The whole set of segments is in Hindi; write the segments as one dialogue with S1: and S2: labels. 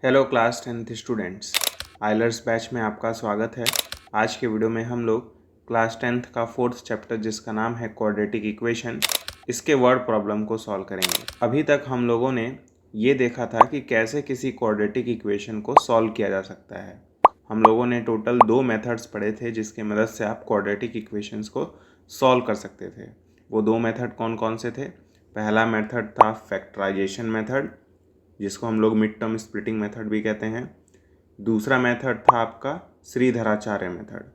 S1: Hello class 10th students, Euler's batch में आपका स्वागत है। आज के वीडियो में हम लोग क्लास 10th का 4th चैप्टर जिसका नाम है क्वाड्रेटिक इक्वेशन, इसके वर्ड प्रॉब्लम को सॉल्व करेंगे। अभी तक हम लोगों ने ये देखा था कि कैसे किसी क्वाड्रेटिक इक्वेशन को सॉल्व किया जा सकता है। हम लोगों ने टोटल 2 मेथड्स पढ़े थे जिसकी मदद से आप क्वाड्रेटिक इक्वेशंस को सॉल्व कर सकते थे। वो 2 मेथड कौन कौन से थे? पहला मेथड था फैक्टराइजेशन मेथड, जिसको हम लोग मिड टर्म स्प्लिटिंग मेथड भी कहते हैं। दूसरा मेथड था आपका श्रीधराचार्य मेथड।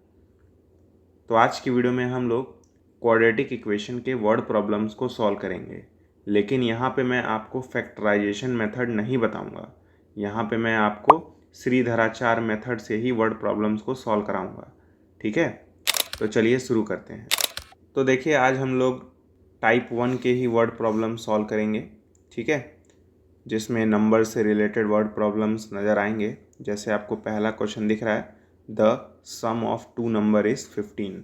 S1: तो आज की वीडियो में हम लोग क्वाड्रेटिक इक्वेशन के वर्ड प्रॉब्लम्स को सॉल्व करेंगे, लेकिन यहाँ पे मैं आपको फैक्टराइजेशन मेथड नहीं बताऊँगा। यहाँ पे मैं आपको श्रीधराचार्य मेथड से ही वर्ड प्रॉब्लम्स को सॉल्व कराऊँगा। ठीक है, तो चलिए शुरू करते हैं। तो देखिए, आज हम लोग टाइप 1 के ही वर्ड प्रॉब्लम सॉल्व करेंगे। ठीक है, जिसमें नंबर से रिलेटेड वर्ड प्रॉब्लम्स नज़र आएंगे। जैसे आपको पहला क्वेश्चन दिख रहा है, the sum of 2 number is 15।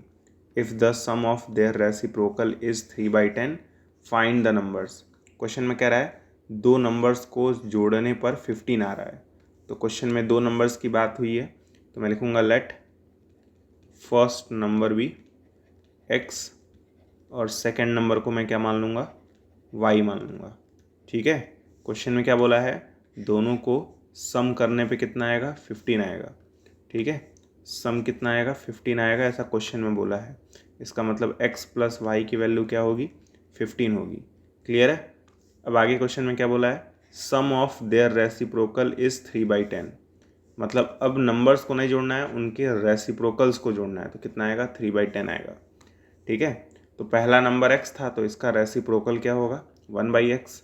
S1: If the sum of their reciprocal is 3/10 find the numbers. Question में कह रहा है 2 नंबर्स को जोड़ने पर 15 आ रहा है। तो क्वेश्चन में 2 नंबर्स की बात हुई है, तो मैं लिखूँगा let first number be x और सेकेंड नंबर को मैं क्या मान लूँगा, y मान लूँगा। ठीक है, क्वेश्चन में क्या बोला है, दोनों को सम करने पे कितना आएगा, 15 आएगा। ठीक है, सम कितना आएगा, 15 आएगा, ऐसा क्वेश्चन में बोला है। इसका मतलब x प्लस वाई की वैल्यू क्या होगी, 15 होगी। क्लियर है। अब आगे क्वेश्चन में क्या बोला है, sum of their reciprocal is 3/10। मतलब अब नंबर्स को नहीं जोड़ना है, उनके रेसिप्रोकल्स को जोड़ना है। तो कितना आएगा, 3/10 आएगा। ठीक है, तो पहला नंबर x था तो इसका रेसिप्रोकल क्या होगा, 1/x,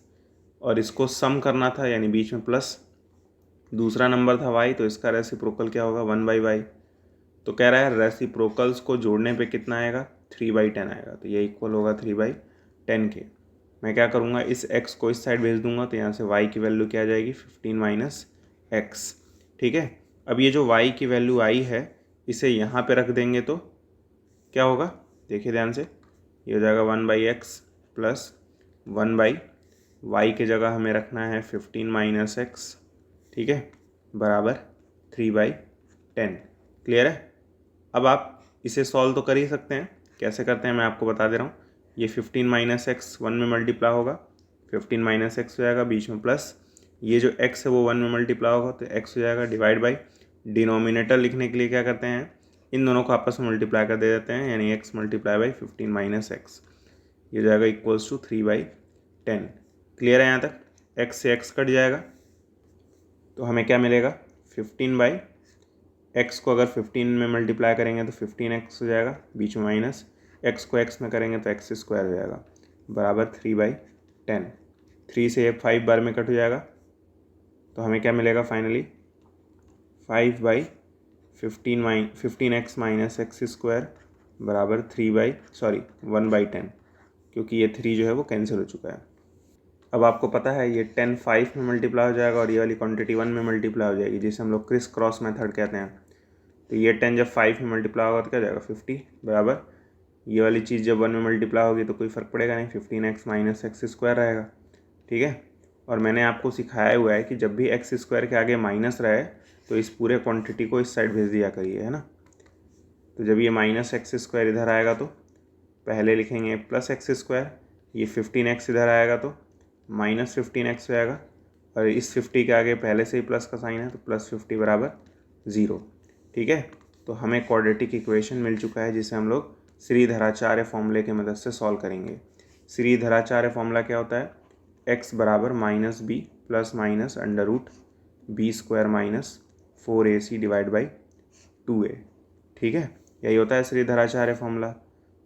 S1: और इसको सम करना था यानी बीच में प्लस। दूसरा नंबर था y, तो इसका रेसिप्रोकल क्या होगा, 1/y। तो कह रहा है रेसिप्रोकल्स को जोड़ने पे कितना आएगा, 3/10 आएगा। तो ये इक्वल होगा 3/10 के। मैं क्या करूँगा, इस x को इस साइड भेज दूंगा, तो यहाँ से y की वैल्यू क्या आ जाएगी, 15 - x। ठीक है, अब ये जो y की वैल्यू आई है इसे यहाँ पे रख देंगे तो क्या होगा, देखिए ध्यान से, ये हो जाएगा 1/x प्लस 1/y के जगह हमें रखना है 15 - x। ठीक है, बराबर 3/10। क्लियर है। अब आप इसे सॉल्व तो कर ही सकते हैं। कैसे करते हैं मैं आपको बता दे रहा हूँ। ये 15 - x 1 में मल्टीप्लाई होगा, 15 - x हो जाएगा, बीच में प्लस, ये जो x है वो 1 में मल्टीप्लाई होगा तो x हो जाएगा, डिवाइड बाई डिनोमिनेटर लिखने के लिए क्या करते हैं, इन दोनों को आपस में मल्टीप्लाई कर दे देते हैं, यानी x मल्टीप्लाई बाई 15 - x, ये जाएगा इक्वल्स टू 3/10। क्लियर है यहाँ तक। x से x कट जाएगा तो हमें क्या मिलेगा, 15/x को अगर 15 में मल्टीप्लाई करेंगे तो 15x हो जाएगा, बीच में माइनस, x को x में करेंगे तो x स्क्वायर हो जाएगा, बराबर 3/10। 3 से 5 बार में कट हो जाएगा तो हमें क्या मिलेगा finally, 15x minus x square बराबर 1/10, क्योंकि ये 3 जो है वो कैंसिल हो चुका है। अब आपको पता है ये 10 5 में मल्टीप्लाई हो जाएगा और ये वाली क्वांटिटी 1 में मल्टीप्लाई हो जाएगी, जिसे हम लोग क्रिस क्रॉस मेथड कहते हैं। तो ये 10 जब 5 में मल्टीप्लाई होगा तो क्या जाएगा, 50, बराबर ये वाली चीज़ जब 1 में मल्टीप्लाई होगी तो कोई फ़र्क पड़ेगा नहीं, 15x माइनस एक्स स्क्वायर रहेगा। ठीक है, और मैंने आपको सिखाया हुआ है कि जब भी एक्स स्क्वायर के आगे माइनस रहे तो इस पूरे क्वांटिटी को इस साइड भेज दिया करिए, है ना। तो जब ये माइनस एक्स स्क्वायर इधर आएगा तो पहले लिखेंगे प्लस एक्स स्क्वायर, ये 15x इधर आएगा तो माइनस 15x हो जाएगा, और इस 50 के आगे पहले से ही प्लस का साइन है तो प्लस 50 बराबर 0। ठीक है, तो हमें क्वाड्रेटिक इक्वेशन मिल चुका है जिसे हम लोग श्रीधराचार्य फॉर्मूले की मदद से सॉल्व करेंगे। श्रीधराचार्य फॉर्मूला क्या होता है, x बराबर -b plus minus √b² - 4ac divide by 2a। ठीक है, यही होता है श्रीधराचार्य फॉर्मूला।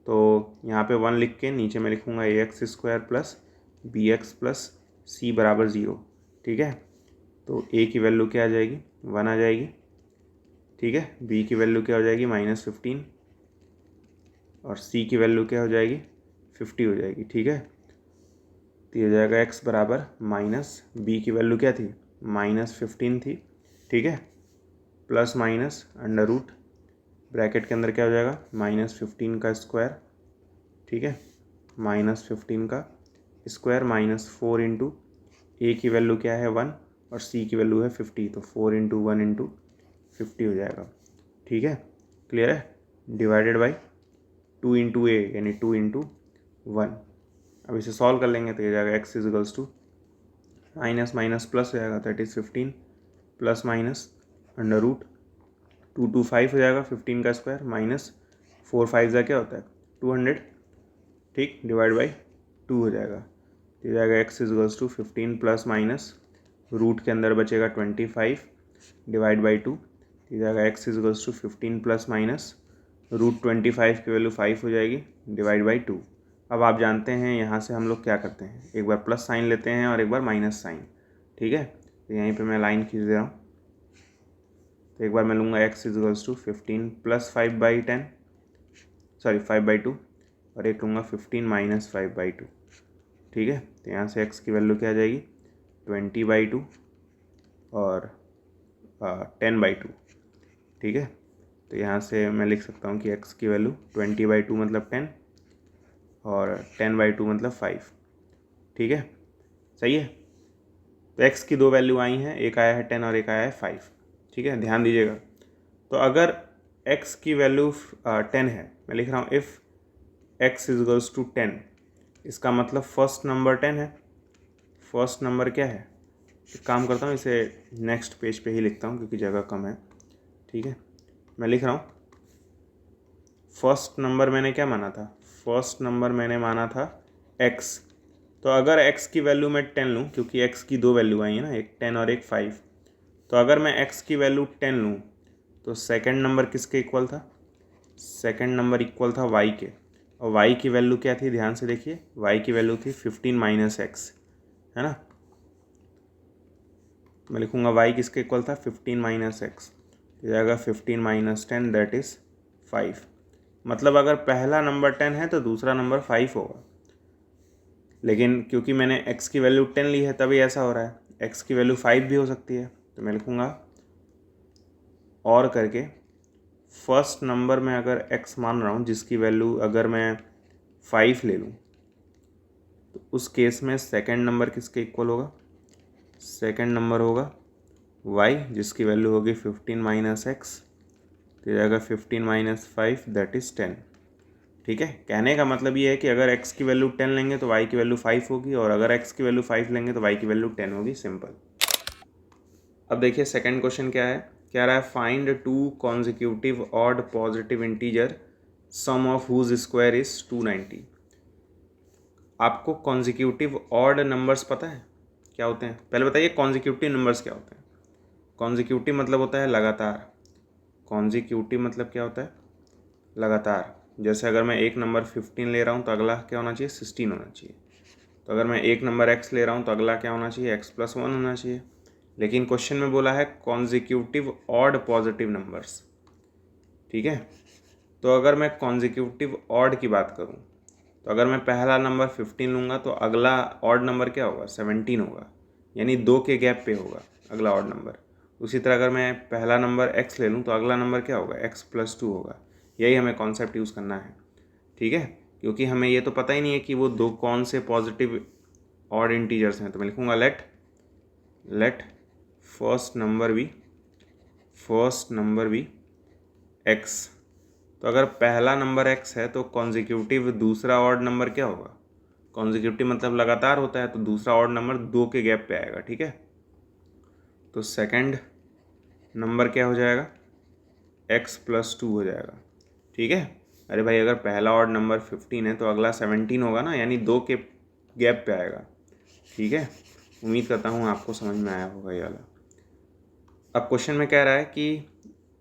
S1: तो यहाँ पे 1 लिख के नीचे मैं लिखूँगा ax² plus bx plus c बराबर 0। ठीक है, तो a की वैल्यू क्या आ जाएगी, 1 आ जाएगी। ठीक है, b की वैल्यू क्या हो जाएगी, -15, और c की वैल्यू क्या हो जाएगी, 50 हो जाएगी। ठीक है, तो ये हो जाएगा x बराबर b की वैल्यू क्या थी, -15 थी। ठीक है, प्लस माइनस √ ब्रैकेट के अंदर क्या हो जाएगा, -15 का स्क्वायर। ठीक है, -15 का स्क्वायर -4 इंटू a की वैल्यू क्या है, 1, और सी की वैल्यू है 50, तो 4 इंटू 1 इंटू 50 हो जाएगा। ठीक है, क्लियर है। डिवाइडेड बाई 2 इंटू ए यानी 2 इंटू 1। अब इसे सॉल्व कर लेंगे तो ये जाएगा x equals to minus minus plus हो जाएगा, that is 15 plus minus under root 2 to 5 हो जाएगा, 15 का स्क्वायर माइनस 4 5 का क्या होता है 200। ठीक, डिवाइड बाई 2 हो जाएगा, ये जाएगा x equals to 15 plus minus root के अंदर बचेगा 25 डिवाइड बाई 2, ये जाएगा x equals to 15 plus minus root 25 की वैल्यू 5 हो जाएगी डिवाइड बाई 2। अब आप जानते हैं यहाँ से हम लोग क्या करते हैं, एक बार प्लस साइन लेते हैं और एक बार माइनस साइन। ठीक है, तो यहीं पे मैं लाइन खींच दे रहा हूँ। तो एक बार मैं लूँगा x equals to 15 plus 5/10 sorry 5/2 और एक लूँगा 15 माइनस 5/2। ठीक है, तो यहाँ से x की वैल्यू क्या आ जाएगी 20/2 और 10/2। ठीक है, तो यहाँ से मैं लिख सकता हूँ कि x की वैल्यू 20/2 मतलब 10 और 10/2 मतलब 5। ठीक है, सही है। तो x की दो वैल्यू आई हैं, एक आया है 10 और एक आया है 5। ठीक है, ध्यान दीजिएगा। तो अगर x की वैल्यू 10 है, मैं लिख रहा हूँ इफ़ x इजिकल्स टू 10, इसका मतलब फर्स्ट नंबर 10 है। फर्स्ट नंबर क्या है, एक काम करता हूँ इसे नेक्स्ट पेज पे ही लिखता हूँ क्योंकि जगह कम है। ठीक है, मैं लिख रहा हूँ फर्स्ट नंबर मैंने क्या माना था, फर्स्ट नंबर मैंने माना था x। तो अगर x की वैल्यू मैं 10 लूँ, क्योंकि x की दो वैल्यू आई है ना, एक 10 और एक 5, तो अगर मैं x की वैल्यू 10 लूँ तो सेकंड नंबर किसके इक्वल था, सेकंड नंबर इक्वल था y के। और y की वैल्यू क्या थी, ध्यान से देखिए, y की वैल्यू थी 15 माइनस x, है ना। मैं लिखूँगा y किसके इक्वल था 15 माइनस x, तो जाएगा 15 माइनस 10 दैट इज़ 5। मतलब अगर पहला नंबर 10 है तो दूसरा नंबर 5 होगा, लेकिन क्योंकि मैंने x की वैल्यू 10 ली है तभी ऐसा हो रहा है। x की वैल्यू 5 भी हो सकती है, तो मैं लिखूँगा और करके फर्स्ट नंबर में अगर x मान रहा हूँ जिसकी वैल्यू अगर मैं 5 ले लूँ, तो उस केस में सेकंड नंबर किसके इक्वल होगा, सेकंड नंबर होगा y जिसकी वैल्यू होगी 15 माइनस एक्स, तो जाएगा 15 माइनस 5 दैट इज़ 10। ठीक है, कहने का मतलब ये है कि अगर x की वैल्यू 10 लेंगे तो y की वैल्यू 5 होगी, और अगर x की वैल्यू 5 लेंगे तो y की वैल्यू 10 होगी, सिंपल। अब देखिए सेकंड क्वेश्चन क्या है, कह रहा है find 2 consecutive odd positive integer sum of whose square is 290। आपको कॉन्जिक्यूटिव ऑड नंबर्स पता है क्या होते हैं, पहले बताइए कॉन्जिक्यूटिव नंबर्स क्या होते हैं। कॉन्जिक्यूटिव मतलब होता है लगातार, कॉन्जिक्यूटिव मतलब क्या होता है लगातार। जैसे अगर मैं एक नंबर 15 ले रहा हूँ तो अगला क्या होना चाहिए 16 होना चाहिए। तो अगर मैं एक नंबर x ले रहा हूँ तो अगला क्या होना चाहिए x + 1 होना चाहिए। लेकिन क्वेश्चन में बोला है कॉन्जिक्यूटिव ऑड पॉजिटिव नंबर्स। ठीक है, तो अगर मैं कॉन्जिक्यूटिव ऑड की बात करूँ तो अगर मैं पहला नंबर 15 लूँगा तो अगला ऑड नंबर क्या होगा 17 होगा, यानी 2 के गैप पे होगा अगला ऑड नंबर। उसी तरह अगर मैं पहला नंबर x ले लूँ तो अगला नंबर क्या होगा x + 2 होगा। यही हमें कॉन्सेप्ट यूज़ करना है। ठीक है, क्योंकि हमें ये तो पता ही नहीं है कि वो दो कौन से पॉजिटिव ऑड इंटीजर्स हैं, तो मैं लिखूँगा let first number be x। तो अगर पहला नंबर x है तो कॉन्जिक्यूटिव दूसरा ऑड नंबर क्या होगा, कॉन्जिक्यूटिव मतलब लगातार होता है, तो दूसरा ऑड नंबर 2 के गैप पे आएगा। ठीक है, तो सेकंड नंबर क्या हो जाएगा x + 2 हो जाएगा। ठीक है, अरे भाई अगर पहला ऑड नंबर 15 है तो अगला 17 होगा ना, यानी 2 के गैप पे आएगा। ठीक है, उम्मीद करता हूँ आपको समझ में आया होगा ये वाला। अब क्वेश्चन में कह रहा है कि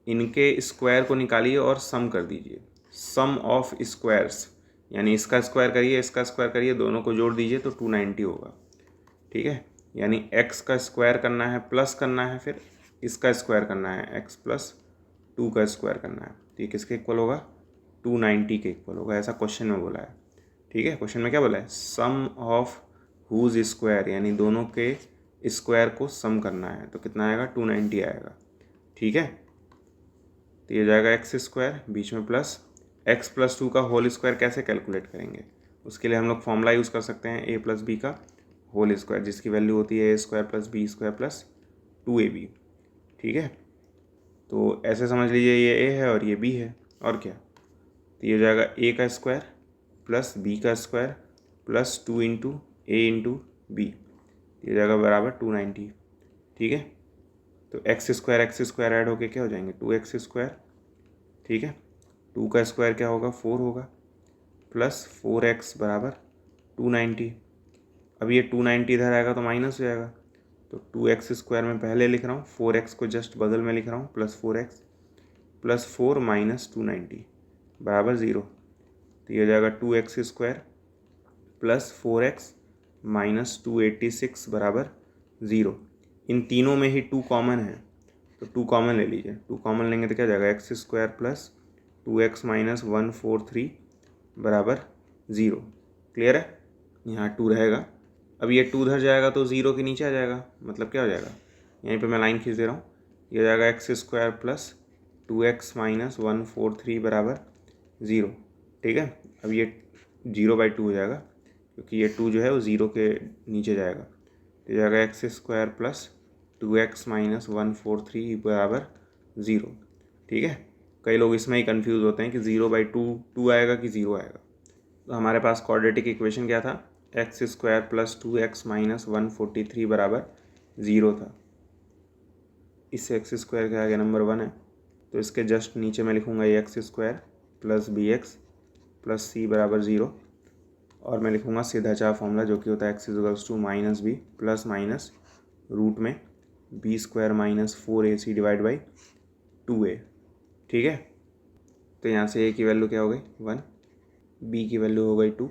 S1: इनके स्क्वायर को निकालिए और सम कर दीजिए। सम ऑफ स्क्वायर्स यानी इसका स्क्वायर करिए इसका स्क्वायर करिए, दोनों को जोड़ दीजिए तो 290 होगा। ठीक है, यानी x का स्क्वायर करना है प्लस करना है, फिर इसका स्क्वायर करना है x + 2 का स्क्वायर करना है, तो ये किसके इक्वल होगा 290 के इक्वल होगा, ऐसा क्वेश्चन में बोला है। ठीक है, क्वेश्चन में क्या बोला है सम ऑफ हुज स्क्वायर, यानी दोनों के स्क्वायर को सम करना है, तो कितना आएगा 290 आएगा। ठीक है, तो ये जाएगा x², बीच में प्लस x + 2 का होल स्क्वायर कैसे कैलकुलेट करेंगे, उसके लिए हम लोग फॉर्मूला यूज़ कर सकते हैं a + b का होल स्क्वायर, जिसकी वैल्यू होती है a² + b² + 2ab। ठीक है, तो ऐसे समझ लीजिए ये a है और ये b है, और क्या, तो ये हो जाएगा a का स्क्वायर प्लस b का square plus 2 into a into B, ये हो जाएगा बराबर 290। ठीक है, तो एक्स स्क्वायर ऐड होके क्या हो जाएंगे 2x स्क्वायर। ठीक है, 2 का स्क्वायर क्या होगा 4 होगा, प्लस 4x बराबर 290। अब ये 290 इधर आएगा तो माइनस हो जाएगा, तो 2x स्क्वायर में पहले लिख रहा हूँ, 4x को जस्ट बगल में लिख रहा हूँ, प्लस 4x प्लस 4 माइनस 290 बराबर 0। तो ये हो जाएगा 2x square plus 4x minus 286 बराबर 0। इन तीनों में ही 2 कॉमन है, तो 2 कॉमन ले लीजिए, 2 कॉमन लेंगे तो क्या हो जाएगा x square plus 2x minus 143 बराबर 0। क्लियर है, यहाँ 2 रहेगा। अब ये 2 उधर जाएगा तो 0 के नीचे आ जाएगा, मतलब क्या हो जाएगा, यहीं पे मैं लाइन खींच दे रहा हूँ, ये हो जाएगा x square plus 2x minus 143 बराबर 0। ठीक है, अब ये 0/2 हो जाएगा, क्योंकि ये 2 जो है वो 0 के नीचे जाएगा, तो जाएगा x square plus 2x minus 143 बराबर 0। ठीक है, कई लोग इसमें ही कंफ्यूज होते हैं कि 0/2 2 आएगा कि 0 आएगा। तो हमारे पास क्वाड्रेटिक इक्वेशन क्या था, x square plus 2x minus 143 बराबर 0 था। इससे एक्स स्क्वायर के आगे नंबर 1 है, तो इसके जस्ट नीचे मैं लिखूँगा ये x square plus bx plus c बराबर 0, और मैं लिखूँगा सीधा चार फॉर्मूला जो कि होता है x equals to minus b plus minus root में b square minus 4ac divide by 2a। ठीक है, तो यहाँ से a की वैल्यू क्या हो गई 1, b की वैल्यू हो गई 2,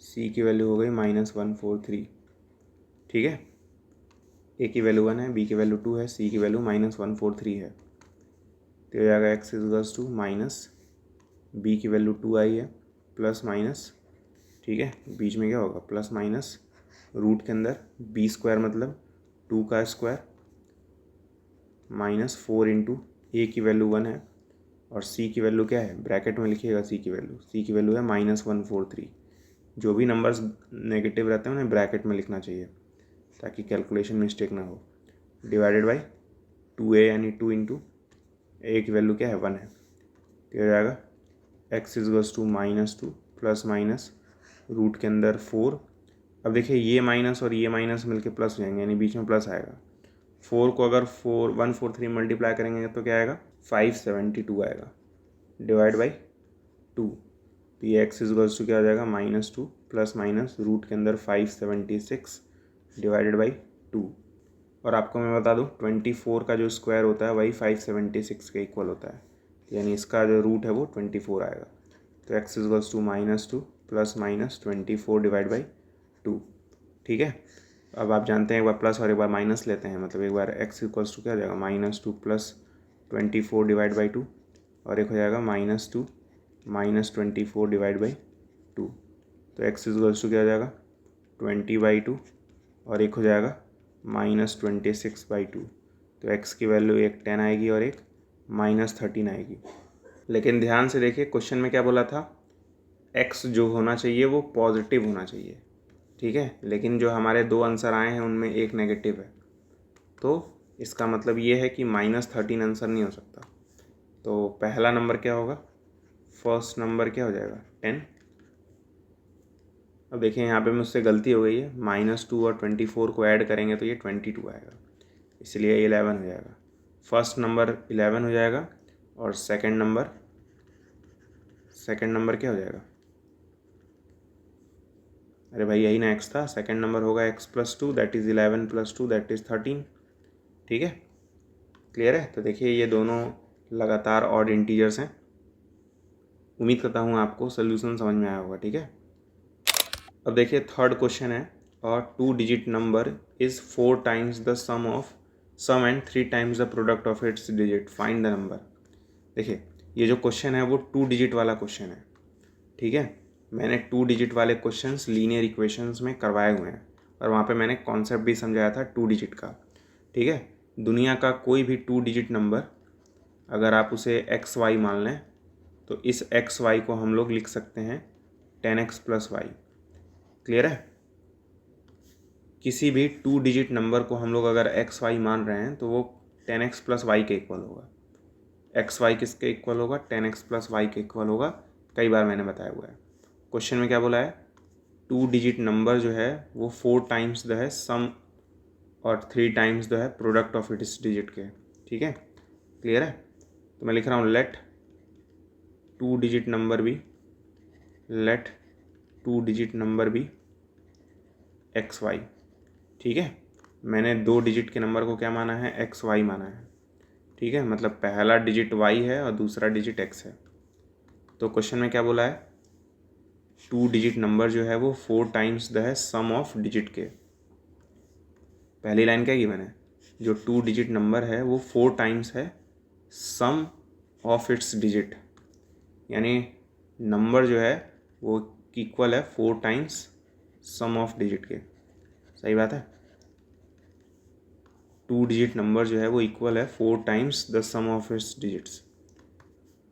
S1: c की वैल्यू हो गई माइनस 143। ठीक है, a की वैल्यू 1 है, b की वैल्यू 2 है, c की वैल्यू माइनस 143 है, तो हो जाएगा x equals to minus b की वैल्यू 2 आई है प्लस माइनस, ठीक है, बीच में क्या होगा प्लस माइनस रूट के अंदर बी स्क्वायर मतलब 2 का स्क्वायर माइनस 4 इंटू ए की वैल्यू 1 है और सी की वैल्यू क्या है, ब्रैकेट में लिखिएगा सी की वैल्यू है माइनस 143। जो भी नंबर्स नेगेटिव रहते हैं उन्हें ब्रैकेट में लिखना चाहिए ताकि कैलकुलेशन मिस्टेक ना हो। डिवाइडेड बाई 2a यानी 2 इंटू ए की वैल्यू क्या है 1 है, तो हो जाएगा x equals to minus 2 plus minus root के अंदर 4। अब देखिए ये माइनस और ये माइनस मिलके प्लस हो जाएंगे, यानी बीच में प्लस आएगा। 4 को अगर 143 मल्टीप्लाई करेंगे तो क्या आएगा 572 आएगा, डिवाइड बाई 2, तो ये एक्स इक्वल्स टू क्या हो जाएगा -2 प्लस माइनस रूट के अंदर 576 डिवाइडेड बाई 2। और आपको मैं बता दूँ 24 का जो स्क्वायर होता है वही 576 के इक्वल होता है, यानी इसका जो रूट है वो 24 आएगा। तो x equals to -2 plus minus 24 divide by 2। ठीक है, अब आप जानते हैं एक बार प्लस और एक बार माइनस लेते हैं, मतलब एक बार एक्स इक्वल्स टू क्या हो जाएगा -2 प्लस 24 डिवाइड बाई 2 और एक हो जाएगा -2 माइनस 24 डिवाइड बाई 2। तो एक्स इक्वल्स टू क्या हो जाएगा 20/2 और एक हो जाएगा -26/2। तो एक्स की वैल्यू एक 10 आएगी और एक -13 आएगी। लेकिन ध्यान से देखिए क्वेश्चन में क्या बोला था, एक्स जो होना चाहिए वो पॉजिटिव होना चाहिए। ठीक है, लेकिन जो हमारे 2 आंसर आए हैं उनमें एक नेगेटिव है, तो इसका मतलब ये है कि -13 आंसर नहीं हो सकता। तो पहला नंबर क्या होगा, फर्स्ट नंबर क्या हो जाएगा 10। अब देखिए यहाँ पे मुझसे गलती हो गई है, -2 और 24 को ऐड करेंगे तो ये 22 आएगा, इसलिए 11 हो जाएगा। फर्स्ट नंबर 11 हो जाएगा और सेकंड नंबर क्या हो जाएगा, अरे भाई यही ना एक्स था, सेकंड नंबर होगा x + 2 that is 11 + 2 that is 13। ठीक है, क्लियर है। तो देखिए ये दोनों लगातार ऑड इंटीजर्स हैं। उम्मीद करता हूँ आपको सोल्यूशन समझ में आया होगा। ठीक है, अब देखिए थर्ड क्वेश्चन है, और 2 digit number is 4 times the sum and 3 times the product of its digit, find the number. देखिए ये जो क्वेश्चन है वो 2 डिजिट वाला क्वेश्चन है। ठीक है, मैंने 2 डिजिट वाले क्वेश्चंस लीनियर इक्वेशंस में करवाए हुए हैं और वहाँ पे मैंने कॉन्सेप्ट भी समझाया था 2 डिजिट का। ठीक है, दुनिया का कोई भी 2 डिजिट नंबर अगर आप उसे XY मान लें तो इस XY को हम लोग लिख सकते हैं 10x + y। क्लियर है, किसी भी 2 डिजिट नंबर को हम लोग अगर एक्स वाई मान रहे हैं तो वो 10x प्लस वाई के इक्वल होगा। एक्स वाई किसके इक्वल होगा? 10x प्लस वाई के इक्वल होगा। कई बार मैंने बताया हुआ है। क्वेश्चन में क्या बोला है? 2 डिजिट नंबर जो है वो 4 टाइम्स द है सम और 3 टाइम्स द है प्रोडक्ट ऑफ इट्स डिजिट के। ठीक है, क्लियर है? तो मैं लिख रहा हूँ लेट 2 डिजिट नंबर भी एक्स वाई। ठीक है, मैंने 2 डिजिट के नंबर को क्या माना है? एक्स वाई माना है। ठीक है, मतलब पहला डिजिट वाई है और दूसरा डिजिट एक्स है। तो क्वेश्चन में क्या बोला है? 2 डिजिट नंबर जो है वो 4 टाइम्स द है सम ऑफ डिजिट के। पहली लाइन क्या की मैंने? जो 2 डिजिट नंबर है वो 4 टाइम्स है सम ऑफ इट्स डिजिट, यानी नंबर जो है वो इक्वल है 4 टाइम्स सम ऑफ डिजिट के। सही बात है? 2 डिजिट नंबर जो है वो इक्वल है 4 times the sum of its digits.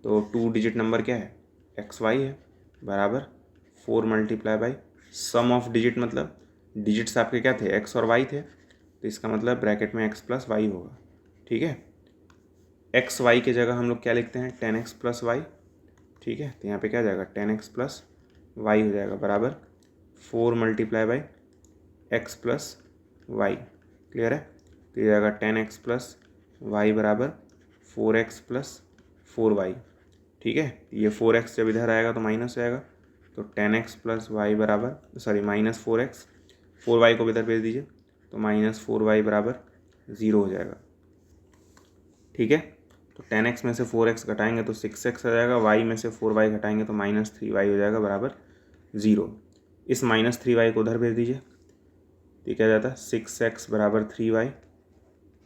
S1: तो 2 डिजिट नंबर क्या है? एक्स वाई है, बराबर 4 multiply by sum of digit, मतलब डिजिट्स आपके क्या थे? एक्स और वाई थे, तो इसका मतलब ब्रैकेट में एक्स प्लस वाई होगा। ठीक है, एक्स वाई की जगह हम लोग क्या लिखते हैं? 10x plus Y. ठीक है, तो यहाँ पे क्या जाएगा? 10x प्लस वाई हो जाएगा, बराबर 4 multiply by x plus y. Clear है? तो ये जाएगा 10x प्लस वाई बराबर 4x प्लस 4y। ठीक है, ये 4x जब इधर आएगा तो माइनस हो जाएगा, तो 10x प्लस वाई बराबर माइनस 4x, 4y को इधर भेज दीजिए तो माइनस 4y बराबर 0 हो जाएगा। ठीक है, तो 10x में से 4x घटाएंगे तो 6x आ जाएगा, y में से 4y घटाएंगे तो माइनस 3y हो जाएगा बराबर 0। इस माइनस 3y को उधर भेज दीजिए तो क्या जाता? 6x बराबर 3y,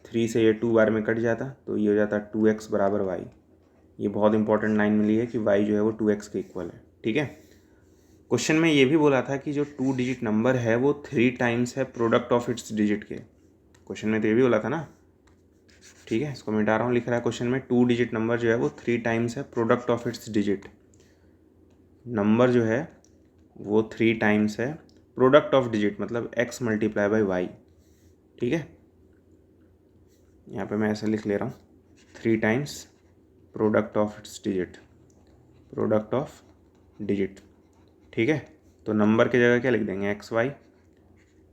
S1: 3 से ये 2 बार में कट जाता तो ये हो जाता 2x बराबर y। ये बहुत इंपॉर्टेंट लाइन मिली है कि y जो है वो 2x के इक्वल है। ठीक है, क्वेश्चन में ये भी बोला था कि जो 2 डिजिट नंबर है वो 3 टाइम्स है प्रोडक्ट ऑफ इट्स डिजिट के। क्वेश्चन में तो ये भी बोला था ना। ठीक है, इसको मिटा रहा हूँ, लिख रहा है क्वेश्चन में 2 डिजिट नंबर जो है वो 3 टाइम्स है product of its digit. Number जो है वो 3 टाइम्स है प्रोडक्ट ऑफ डिजिट, मतलब x मल्टीप्लाई बाई वाई। ठीक है, यहाँ पे मैं ऐसे लिख ले रहा हूँ 3 times product of its digit, product of digit. ठीक है, तो नंबर की जगह क्या लिख देंगे? X y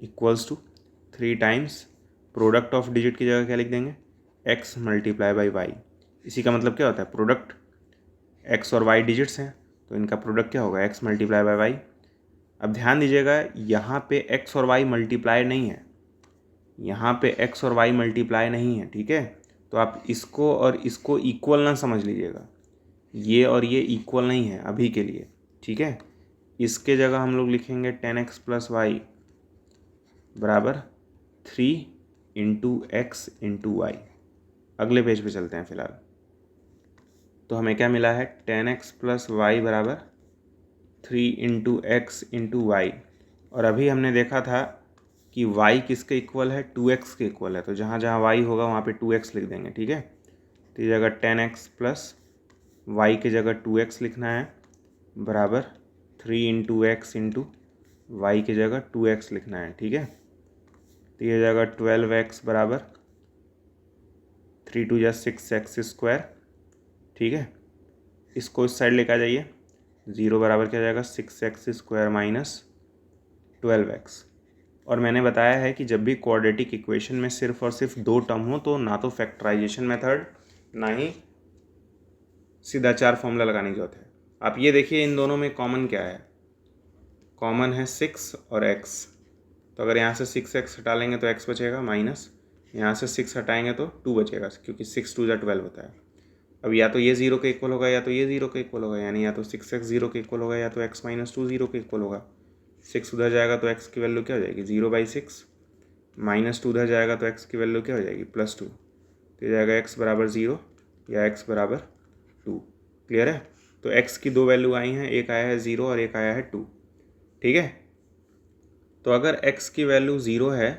S1: equals to 3 times product of digit की जगह क्या लिख देंगे? X multiply by y. इसी का मतलब क्या होता है? प्रोडक्ट एक्स और वाई डिजिट्स हैं तो इनका प्रोडक्ट क्या होगा? X multiply by y. अब ध्यान दीजिएगा, यहाँ पे एक्स और वाई मल्टीप्लाई नहीं है, यहाँ पे एक्स और वाई मल्टीप्लाई नहीं है। ठीक है, तो आप इसको और इसको इक्वल ना समझ लीजिएगा, ये और ये इक्वल नहीं है अभी के लिए। ठीक है, इसके जगह हम लोग लिखेंगे 10x प्लस वाई बराबर 3 इंटू एक्स इंटू वाई। अगले पेज पे चलते हैं फिलहाल। तो हमें क्या मिला है? 10x प्लस वाई बराबर 3 इंटू एक्स इंटू वाई। और अभी हमने देखा था कि y किसके इक्वल है? 2x के इक्वल है, तो जहाँ जहाँ y होगा वहाँ पे 2x लिख देंगे। ठीक है, तो ये जगह 10x प्लस वाई की जगह 2x लिखना है बराबर 3 इंटू एक्स इंटू वाई की जगह 2x लिखना है। ठीक है, तो ये जगह 12x बराबर 3 2 जा 6x स्क्वायर। ठीक है, इसको इस साइड लेकर आ जाइए, 0 बराबर क्या जाएगा? 6x square minus 12x। और मैंने बताया है कि जब भी क्वाड्रेटिक इक्वेशन में सिर्फ और सिर्फ 2 टर्म हो तो ना तो फैक्टराइजेशन मेथड ना ही सीधा 4 फॉर्मूला लगाने की जरूरत है। आप ये देखिए, इन दोनों में कॉमन क्या है? कॉमन है 6 और x। तो अगर यहाँ से 6x हटा लेंगे तो x बचेगा, माइनस यहाँ से 6 हटाएंगे तो 2 बचेगा, क्योंकि 6 2 जा 12 होता है। अब या तो ये 0 के इक्वल होगा या तो ये 0 के इक्वल होगा, यानी या तो 6x 0 के इक्वल होगा या तो x माइनस 2 0 के इक्वल होगा। 6 उधर जाएगा तो x की वैल्यू क्या हो जाएगी? 0/6, माइनस 2 उधर जाएगा तो x की वैल्यू क्या हो जाएगी? +2। तो ये जाएगा x बराबर 0 या x बराबर 2। क्लियर है? तो x की 2 वैल्यू आई हैं, एक आया है 0 और एक आया है 2। ठीक है, तो अगर x की वैल्यू 0 है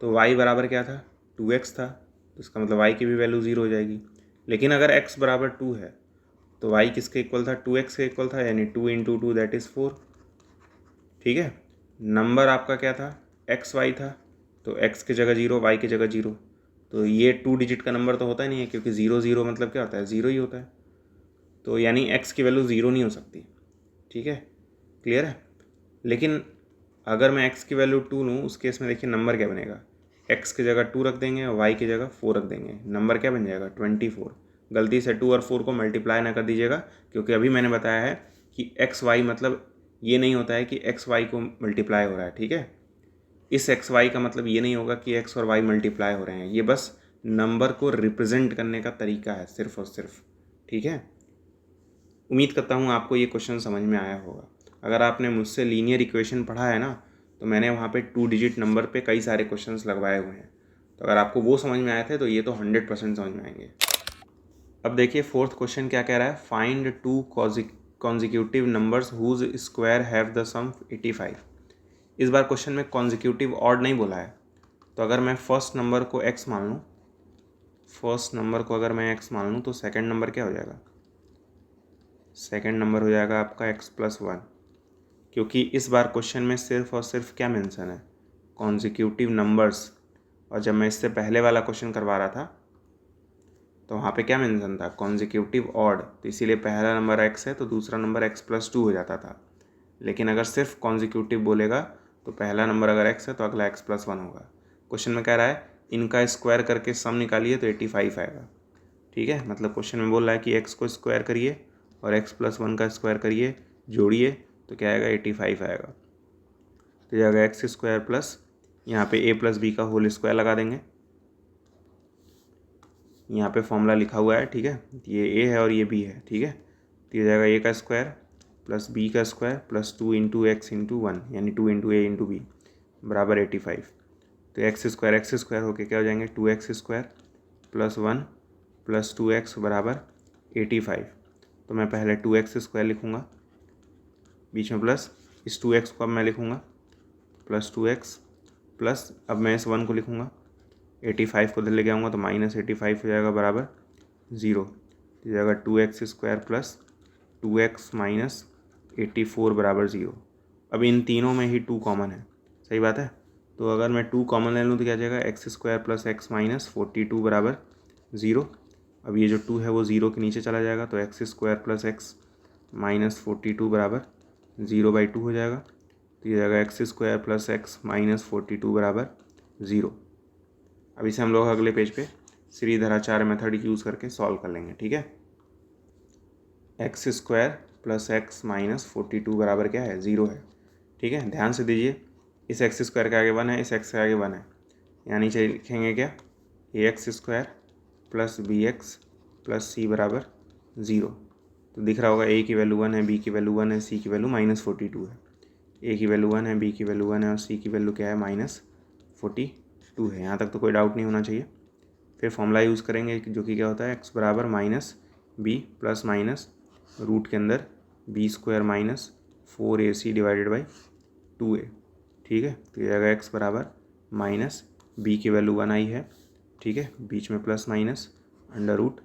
S1: तो y बराबर क्या था? 2x था, तो इसका मतलब y की भी वैल्यू 0 हो जाएगी। लेकिन अगर x बराबर 2 है तो y किसके इक्वल था? 2x के इक्वल था, यानी 2 इंटू 2 दैट इज़ 4। ठीक है, नंबर आपका क्या था? एक्स वाई था, तो एक्स की जगह 0, वाई की जगह 0, तो ये 2 डिजिट का नंबर तो होता ही नहीं है, क्योंकि 0 0 मतलब क्या होता है, 0 ही होता है। तो यानी एक्स की वैल्यू 0 नहीं हो सकती। ठीक है, क्लियर है। लेकिन अगर मैं x की वैल्यू 2 लूँ, उस केस में देखिए नंबर क्या बनेगा, x की जगह 2 रख देंगे और y की जगह 4 रख देंगे, नंबर क्या बन जाएगा 24। गलती से 2 और 4 को मल्टीप्लाई ना कर दीजिएगा, क्योंकि अभी मैंने बताया है कि एक्स वाई मतलब ये नहीं होता है कि एक्स वाई को मल्टीप्लाई हो रहा है। ठीक है, इस एक्स वाई का मतलब ये नहीं होगा कि एक्स और वाई मल्टीप्लाई हो रहे हैं, ये बस नंबर को रिप्रेजेंट करने का तरीका है सिर्फ और सिर्फ। ठीक है, उम्मीद करता हूँ आपको ये क्वेश्चन समझ में आया होगा। अगर आपने मुझसे लीनियर इक्वेशन पढ़ा है ना, तो मैंने वहाँ पे 2 डिजिट नंबर पे कई सारे क्वेश्चंस लगवाए हुए हैं, तो अगर आपको वो समझ में आए थे तो ये तो 100% समझ में आएंगे। अब देखिए फोर्थ क्वेश्चन क्या कह रहा है, find 2 consecutive numbers whose square have the sum 85। इस बार क्वेश्चन में कॉन्जिक्यूटिव ऑड नहीं बोला है, तो अगर मैं फर्स्ट नंबर को x मान लूँ, तो सेकेंड नंबर क्या हो जाएगा, सेकेंड नंबर हो जाएगा आपका x+1, क्योंकि इस बार क्वेश्चन में सिर्फ और सिर्फ क्या मेंशन है, कॉन्जिक्यूटिव नंबर्स। और जब मैं इससे पहले वाला क्वेश्चन करवा रहा था तो वहाँ पे क्या मेंशन था, कॉन्जिक्यूटिव ऑड, तो इसीलिए पहला नंबर x है तो दूसरा नंबर x+2 हो जाता था। लेकिन अगर सिर्फ कॉन्जिक्यूटिव बोलेगा तो पहला नंबर अगर x है तो अगला x+1 होगा। क्वेश्चन में कह रहा है इनका स्क्वायर करके सम निकालिए तो 85 आएगा। ठीक है, मतलब क्वेश्चन में बोल रहा है कि x को स्क्वायर करिए और x+1 का स्क्वायर करिए, जोड़िए तो क्या आएगा 85 आएगा। तो जाएगा x² प्लस यहाँ पे a+b का होल स्क्वायर लगा देंगे, यहाँ पे फॉर्मूला लिखा हुआ है। ठीक है, ये a है और ये b है। ठीक है, तो ये जाएगा a का स्क्वायर प्लस b का square plus 2 into x into 1, यानी 2 इंटू a इंटू b बराबर 85। तो एक्स स्क्वायर होके क्या हो जाएंगे 2x² प्लस 1 प्लस 2x बराबर 85। तो मैं पहले 2x² लिखूँगा, बीच में प्लस, इस 2x को अब मैं लिखूँगा प्लस 2x प्लस, अब मैं इस 1 को लिखूँगा, 85 को इधर लेके आऊँगा तो -85 हो जाएगा बराबर 0। तो जाएगा 2x² प्लस 2x माइनस 84 बराबर 0। अब इन तीनों में ही 2 कॉमन है, सही बात है। तो अगर मैं 2 कॉमन ले लूँ तो क्या जाएगा x² प्लस x माइनस 42 बराबर 0। अब ये जो 2 है वो 0 के नीचे चला जाएगा, तो x² प्लस x माइनस 42 बराबर 0/2 हो जाएगा। तो ये जाएगा x² प्लस x माइनस 42 बराबर 0। अब इसे हम लोग अगले पेज पे श्रीधराचार्य मेथड यूज़ करके सॉल्व कर लेंगे। ठीक है, x² प्लस x माइनस 42 बराबर क्या है 0 है। ठीक है, ध्यान से दीजिए, इस x² के आगे 1 है, इस x के आगे 1 है, यानी चाहिए लिखेंगे क्या ax² plus bx plus c बराबर 0। तो दिख रहा होगा a की वैल्यू 1 है, b की वैल्यू 1 है, c की वैल्यू -42 है। a की वैल्यू 1 है, b की वैल्यू 1 है और c की वैल्यू क्या है -42 है। यहाँ तक तो कोई डाउट नहीं होना चाहिए। फिर फॉर्मूला यूज़ करेंगे जो कि क्या होता है x बराबर minus b plus minus root के अंदर b² minus 4ac divided by 2a। ठीक है, तो ये जाएगा x बराबर माइनस b की वैल्यू 1 आई है। ठीक है, बीच में प्लस माइनस अंडर रूट,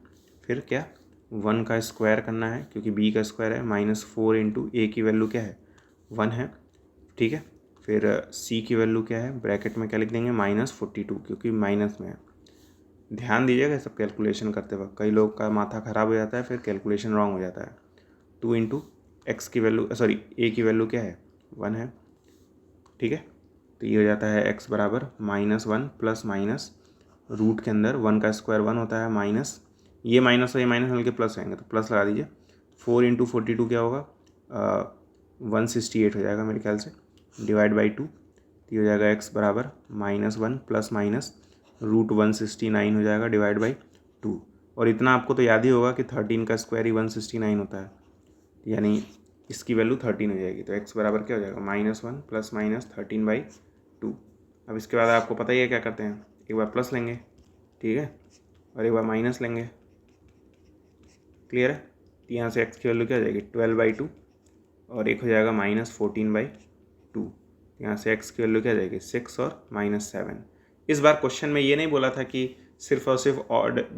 S1: फिर क्या 1 का स्क्वायर करना है क्योंकि b का स्क्वायर है, -4 इंटू a की वैल्यू क्या है 1 है। ठीक है, फिर c की वैल्यू क्या है, ब्रैकेट में क्या लिख देंगे -42 क्योंकि माइनस में है। ध्यान दीजिएगा सब कैलकुलेशन करते वक्त, कई लोग का माथा ख़राब हो जाता है, फिर कैलकुलेशन रॉन्ग हो जाता है। 2 इंटू एक्स की वैल्यू a की वैल्यू क्या है 1 है। ठीक है, तो ये हो जाता है x बराबर -1 प्लस माइनस रूट के अंदर 1 का स्क्वायर 1 होता है, माइनस ये माइनस और ये माइनस मिलकर प्लस आएंगे तो प्लस लगा दीजिए। 4 इंटू 42 क्या होगा 168 हो जाएगा मेरे ख्याल से, डिवाइड बाई 2। तो ये हो जाएगा x बराबर -1 प्लस माइनस रूट 169 हो जाएगा डिवाइड बाई 2। और इतना आपको तो याद ही होगा कि 13 का स्क्वायर ही 169 होता है, यानी इसकी वैल्यू 13 हो जाएगी। तो x बराबर क्या हो जाएगा -1 प्लस माइनस 13/2। अब इसके बाद आपको पता ही है क्या करते हैं, एक बार प्लस लेंगे, ठीक है, और एक बार माइनस लेंगे। क्लियर है, तो यहाँ से x की वैल्यू क्या हो जाएगी 12/2 और एक हो जाएगा -14/2। यहाँ से x की वैल्यू क्या आ जाएगी 6 और -7। इस बार क्वेश्चन में ये नहीं बोला था कि सिर्फ और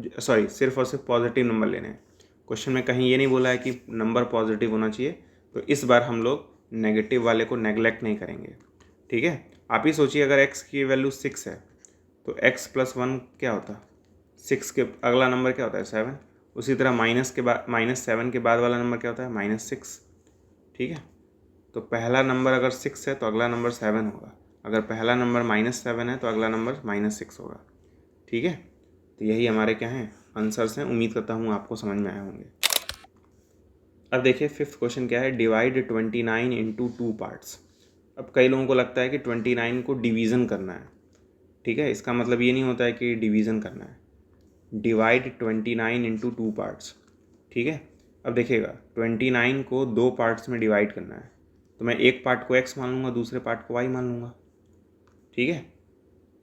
S1: सिर्फ पॉजिटिव नंबर लेने हैं। क्वेश्चन में कहीं ये नहीं बोला है कि नंबर पॉजिटिव होना चाहिए, तो इस बार हम लोग नेगेटिव वाले को नेगलेक्ट नहीं करेंगे। ठीक है, आप ही सोचिए अगर x की वैल्यू 6 है तो x प्लस 1 क्या होता है, 6 के अगला नंबर क्या होता है 7। उसी तरह -7 के बाद वाला नंबर क्या होता है -6। ठीक है, तो पहला नंबर अगर 6 है तो अगला नंबर 7 होगा, अगर पहला नंबर -7 है तो अगला नंबर -6 होगा। ठीक है, तो यही हमारे क्या हैं आंसर्स हैं। उम्मीद करता हूँ आपको समझ में आए होंगे। अब देखिए 5th क्वेश्चन क्या है, डिवाइड 29 इंटू 2 पार्ट्स। अब कई लोगों को लगता है कि 29 को डिवीज़न करना है। ठीक है, इसका मतलब ये नहीं होता है कि डिवीज़न करना है, डिवाइड 29 इंटू 2 पार्ट्स। ठीक है, अब देखिएगा 29 को 2 पार्ट्स में डिवाइड करना है, तो मैं एक पार्ट को x मान लूँगा, दूसरे पार्ट को y मान लूँगा। ठीक है,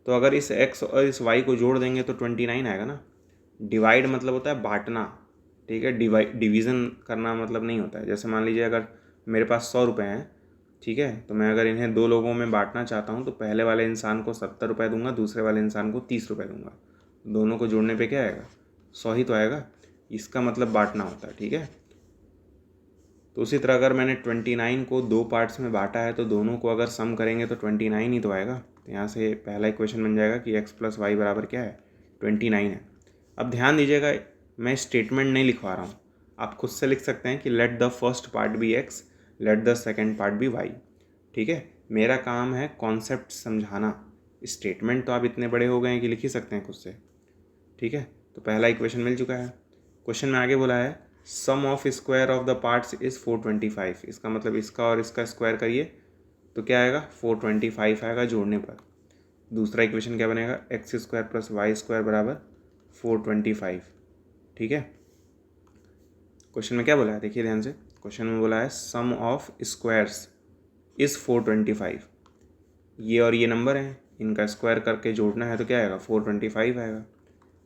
S1: तो अगर इस x और इस y को जोड़ देंगे तो 29 आएगा ना। डिवाइड मतलब होता है बांटना। ठीक है, डिवीज़न करना मतलब नहीं होता है। जैसे मान लीजिए अगर मेरे पास 100 रुपये हैं, ठीक है, तो मैं अगर इन्हें 2 लोगों में बांटना चाहता हूँ तो पहले वाले इंसान को 70 रुपये दूंगा, दूसरे वाले इंसान को 30 रुपये दूंगा। दोनों को जोड़ने पे क्या आएगा, 100 ही तो आएगा। इसका मतलब बांटना होता है। ठीक है, तो उसी तरह अगर मैंने 29 को 2 पार्ट्स में बांटा है तो दोनों को अगर सम करेंगे तो 29 ही तो आएगा। तो यहाँ से पहला इक्वेशन बन जाएगा कि x प्लस वाई बराबर क्या है 29 है। अब ध्यान दीजिएगा, मैं स्टेटमेंट नहीं लिखवा रहा हूँ, आप खुद से लिख सकते हैं कि let the first part be x, let the second part be y। ठीक है, मेरा काम है कॉन्सेप्ट समझाना। स्टेटमेंट तो आप इतने बड़े हो गए हैं कि लिख ही सकते हैं खुद से। ठीक है, तो पहला इक्वेशन मिल चुका है। क्वेश्चन में आगे बोला है sum of square of the parts is 425। इसका मतलब इसका और इसका स्क्वायर करिए तो क्या आएगा 425 आएगा जोड़ने पर। दूसरा इक्वेशन क्या बनेगा, x square plus y square बराबर 425। ठीक है, क्वेश्चन में क्या बोला है देखिए ध्यान से, क्वेश्चन में बोला है सम ऑफ स्क्वायर्स इज़ 425। ये और ये नंबर हैं, इनका स्क्वायर करके जोड़ना है तो क्या आएगा 425 आएगा।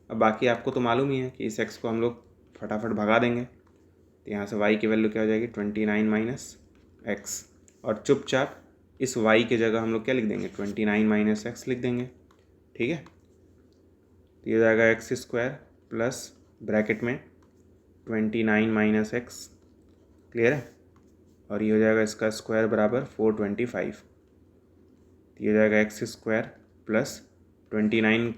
S1: अब बाकी आपको तो मालूम ही है कि इस x को हम लोग फटाफट भगा देंगे, तो यहाँ से y की वैल्यू क्या हो जाएगी 29 माइनस एक्स, और चुपचाप इस y की जगह हम लोग क्या लिख देंगे 29 माइनस एक्स लिख देंगे। ठीक है, तो ये हो जाएगा एक्स स्क्वायर प्लस ब्रैकेट में 29 माइनस एक्स, क्लियर है, और ये हो जाएगा इसका स्क्वायर बराबर 425। तो ये हो जाएगा x square plus 29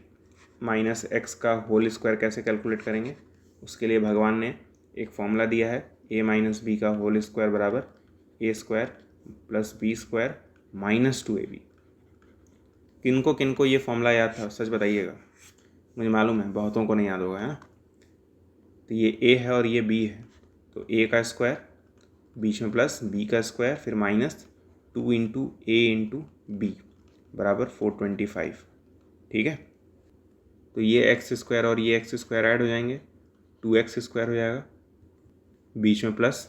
S1: minus x का होल स्क्वायर कैसे कैलकुलेट करेंगे, उसके लिए भगवान ने एक फॉर्मूला दिया है, a माइनस बी का होल स्क्वायर बराबर a square plus b square minus 2ab। किनको ये फॉर्मूला याद था सच बताइएगा, मुझे मालूम है बहुतों को नहीं याद होगा, है ना। तो ये a है और ये b है, तो a का स्क्वायर बीच में प्लस b का स्क्वायर फिर minus 2 into a into b बराबर 425। ठीक है, तो ये एक्स स्क्वायर और ये एक्स स्क्वायर ऐड हो जाएंगे, 2x स्क्वायर हो जाएगा, बीच में प्लस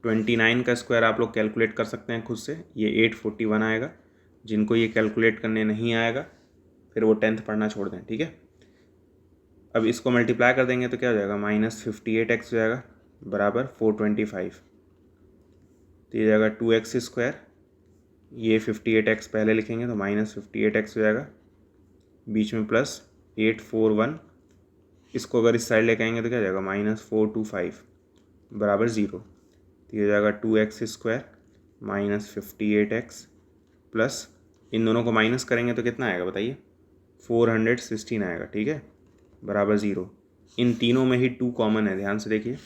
S1: 29 का स्क्वायर आप लोग कैलकुलेट कर सकते हैं खुद से, ये 841 आएगा। जिनको ये कैलकुलेट करने नहीं आएगा फिर वो 10th पढ़ना छोड़ दें। ठीक है, अब इसको मल्टीप्लाई कर देंगे तो क्या हो जाएगा -58x हो जाएगा बराबर 425। तो ये जाएगा 2x स्क्वायर, ये 58x पहले लिखेंगे तो -58x हो जाएगा, बीच में प्लस 841, इसको अगर इस साइड लेके आएंगे तो क्या हो जाएगा -425 बराबर 0। तो ये हो जाएगा 2x square minus 58x plus इन दोनों को माइनस करेंगे तो कितना आएगा बताइए 416 आएगा। ठीक है, बराबर 0। इन तीनों में ही 2 कॉमन है, ध्यान से देखिए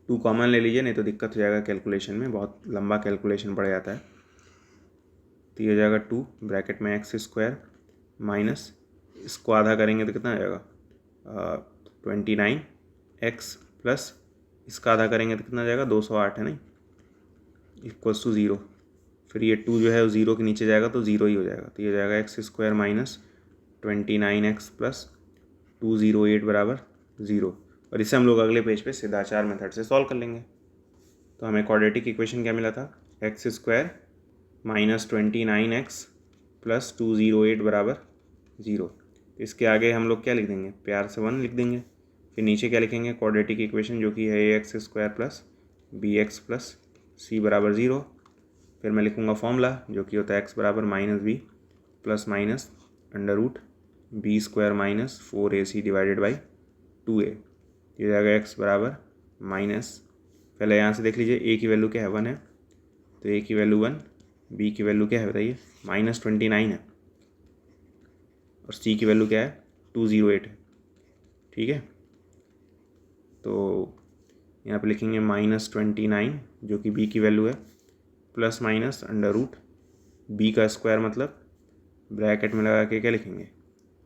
S1: 2 कॉमन ले लीजिए, नहीं तो दिक्कत हो जाएगा कैलकुलेशन में, बहुत लंबा कैलकुलेशन पड़ जाता है। तो ये हो जाएगा 2 ब्रैकेट में एक्स स्क्वायर माइनस इसको आधा करेंगे तो कितना आ जाएगा 29x प्लस इसका आधा करेंगे तो कितना आ जाएगा 208 है नहीं, इक्वल्स टू 0। फिर ये 2 जो है वो 0 के नीचे जाएगा तो 0 ही हो जाएगा। तो ये जाएगा x square minus 29x plus 208 बराबर 0। और इसे हम लोग अगले पेज पे सिद्धाचार मेथड से सॉल्व कर लेंगे। तो हमें क्वाड्रेटिक इक्वेशन क्या मिला था, x square minus 29x plus 208 बराबर 0। इसके आगे हम लोग क्या लिख देंगे, प्यार से 1 लिख देंगे। फिर नीचे क्या लिखेंगे, क्वाड्रेटिक इक्वेशन जो कि है ax square plus bx plus c बराबर 0। फिर मैं लिखूँगा फॉर्मूला जो कि होता है x बराबर -b plus minus under root b square minus 4ac divided by 2a। ये जाएगा x बराबर माइनस, पहले यहाँ से देख लीजिए a की वैल्यू क्या है 1 है, तो a की वैल्यू 1 बी की वैल्यू क्या है बताइए, -29 है, और सी की वैल्यू क्या है, 208 है। ठीक है, तो यहाँ पे लिखेंगे -29 जो कि बी की वैल्यू है, plus minus under root b का स्क्वायर, मतलब ब्रैकेट में लगा के क्या लिखेंगे,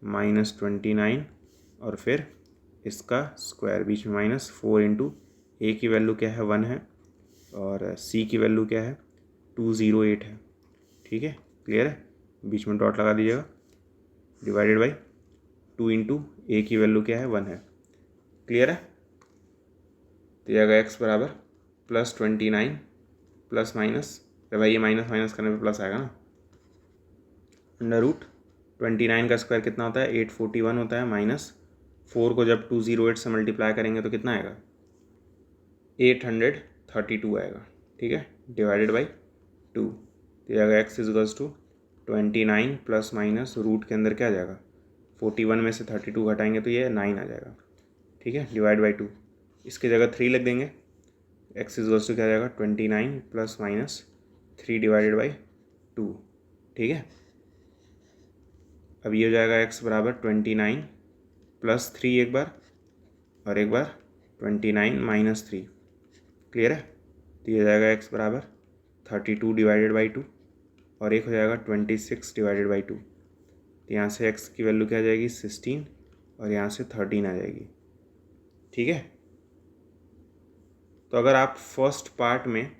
S1: -29 और फिर इसका स्क्वायर, बीच में -4 इंटू ए की वैल्यू क्या है 1 है और सी की वैल्यू क्या है 208 है। ठीक है, क्लियर है, बीच में डॉट लगा दीजिएगा, डिवाइडेड बाई 2 इंटू ए की वैल्यू क्या है 1 है। क्लियर है, तो यह आएगा x बराबर +29 प्लस माइनस, तो भाई ये माइनस माइनस करने पे प्लस आएगा ना, अंडर रूट 29 का स्क्वायर कितना होता है 841 होता है, -4 को जब 208 से मल्टीप्लाई करेंगे तो कितना आएगा 832 आएगा। ठीक है, डिवाइडेड बाई 2, तो ये आएगा x equals to 29 plus minus root के अंदर क्या आ जाएगा 41 में से 32 घटाएंगे तो ये 9 आ जाएगा। ठीक है, डिवाइड बाई 2, इसकी जगह 3 लिख देंगे, x इजगल्स टू क्या आ जाएगा 29 प्लस माइनस 3 डिवाइडेड बाई 2। ठीक है, अब ये हो जाएगा x बराबर 29 प्लस 3 एक बार और एक बार 29 माइनस 3। क्लियर है, तो ये हो जाएगा x बराबर 32 डिवाइडेड बाई 2 और एक हो जाएगा 26 डिवाइडेड बाई 2। तो यहाँ से x की वैल्यू क्या आ जाएगी 16 और यहाँ से 13 आ जाएगी। ठीक है, तो अगर आप फर्स्ट पार्ट में,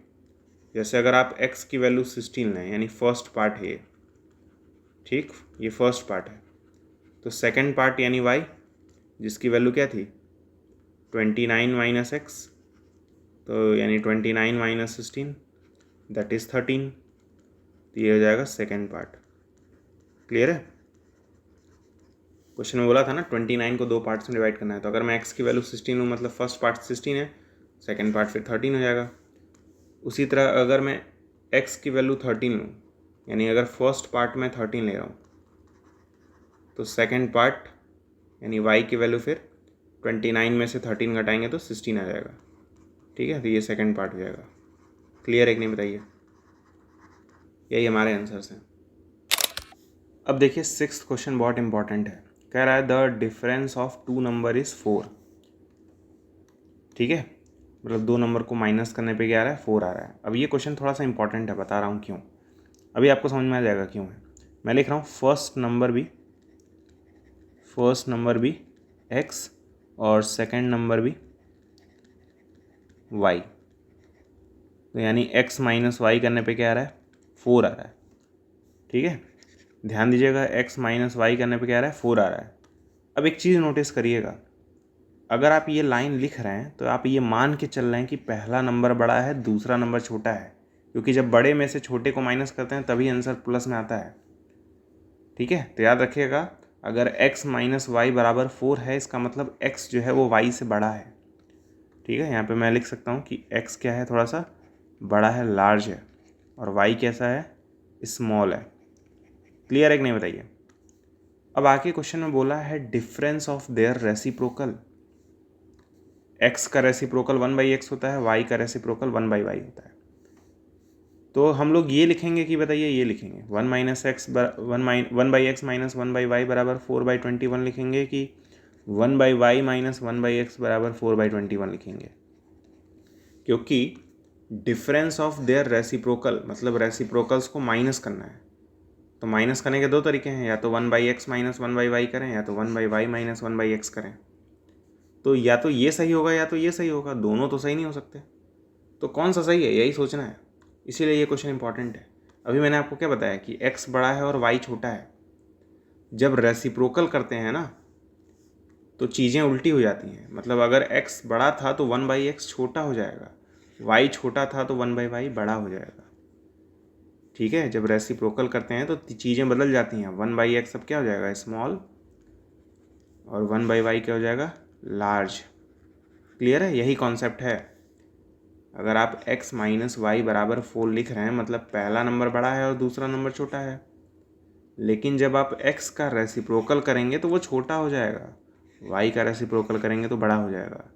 S1: जैसे अगर आप x की वैल्यू 16 लें, यानी फर्स्ट पार्ट है ये, ठीक, ये फर्स्ट पार्ट है, तो सेकंड पार्ट यानी y जिसकी वैल्यू क्या थी 29 माइनस एक्स, तो यानी 29 माइनस 16 दैट इज़ 13, तो ये हो जाएगा सेकंड पार्ट। क्लियर है, क्वेश्चन में बोला था ना 29 को 2 पार्ट्स में डिवाइड करना है, तो अगर मैं x की वैल्यू 16 लूँ मतलब फर्स्ट पार्ट 16 है, सेकंड पार्ट फिर 13 हो जाएगा। उसी तरह अगर मैं x की वैल्यू 13 लूँ, यानी अगर फर्स्ट पार्ट में 13 ले रहा हूँ तो सेकंड पार्ट यानी y की वैल्यू फिर 29 में से 13 घटाएंगे तो 16 आ जाएगा। ठीक है, तो ये सेकंड पार्ट हो जाएगा। क्लियर है कि नहीं बताइए, यही हमारे आंसर्स हैं। अब देखिए 6th क्वेश्चन बहुत इंपॉर्टेंट है, कह रहा है the difference of 2 number is 4। ठीक है, मतलब 2 नंबर को माइनस करने पे क्या आ रहा है 4 आ रहा है। अब ये क्वेश्चन थोड़ा सा इंपॉर्टेंट है, बता रहा हूँ क्यों, अभी आपको समझ में आ जाएगा क्यों है। मैं लिख रहा हूँ फर्स्ट नंबर भी x और सेकंड नंबर भी y, तो यानी x माइनस वाई करने पे क्या आ रहा है 4 आ रहा है। ठीक है, ध्यान दीजिएगा, x माइनस वाई करने पे क्या आ रहा है 4 आ रहा है। अब एक चीज़ नोटिस करिएगा, अगर आप ये लाइन लिख रहे हैं तो आप ये मान के चल रहे हैं कि पहला नंबर बड़ा है दूसरा नंबर छोटा है, क्योंकि जब बड़े में से छोटे को माइनस करते हैं तभी आंसर प्लस में आता है। ठीक है, तो याद रखिएगा, अगर x माइनस वाई बराबर 4 है, इसका मतलब x जो है वो y से बड़ा है। ठीक है, यहाँ पे मैं लिख सकता हूँ कि x क्या है, थोड़ा सा बड़ा है, लार्ज है, और y कैसा है, स्मॉल है। क्लियर है कि नहीं बताइए। अब आगे क्वेश्चन में बोला है difference of their reciprocal, x का रेसिप्रोकल 1/x होता है, y का रेसिप्रोकल 1/y होता है। तो हम लोग ये लिखेंगे कि बताइए, ये लिखेंगे 1/x माइनस 1/y बराबर 4/21 लिखेंगे कि 1/y माइनस 1/x बराबर 4/21 लिखेंगे, क्योंकि डिफरेंस ऑफ देयर रेसिप्रोकल मतलब रेसिप्रोकल्स को माइनस करना है। तो माइनस करने के 2 तरीके हैं, या तो 1/x माइनस 1/y करें, या तो 1/y माइनस 1/x करें। तो या तो ये सही होगा या तो ये सही होगा, दोनों तो सही नहीं हो सकते। तो कौन सा सही है यही सोचना है, इसीलिए ये क्वेश्चन इंपॉर्टेंट है। अभी मैंने आपको क्या बताया कि x बड़ा है और y छोटा है। जब रेसिप्रोकल करते हैं ना तो चीज़ें उल्टी हो जाती हैं, मतलब अगर x बड़ा था तो 1/x छोटा हो जाएगा, y छोटा था तो 1/y बड़ा हो जाएगा। ठीक है, जब रेसिप्रोकल करते हैं तो चीज़ें बदल जाती हैं, 1/x अब क्या हो जाएगा स्मॉल और 1/y क्या हो जाएगा लार्ज। क्लियर है, यही कॉन्सेप्ट है। अगर आप x माइनस वाई बराबर 4 लिख रहे हैं मतलब पहला नंबर बड़ा है और दूसरा नंबर छोटा है, लेकिन जब आप x का रेसिप्रोकल करेंगे तो वो छोटा हो जाएगा, y का रेसिप्रोकल करेंगे तो बड़ा हो जाएगा।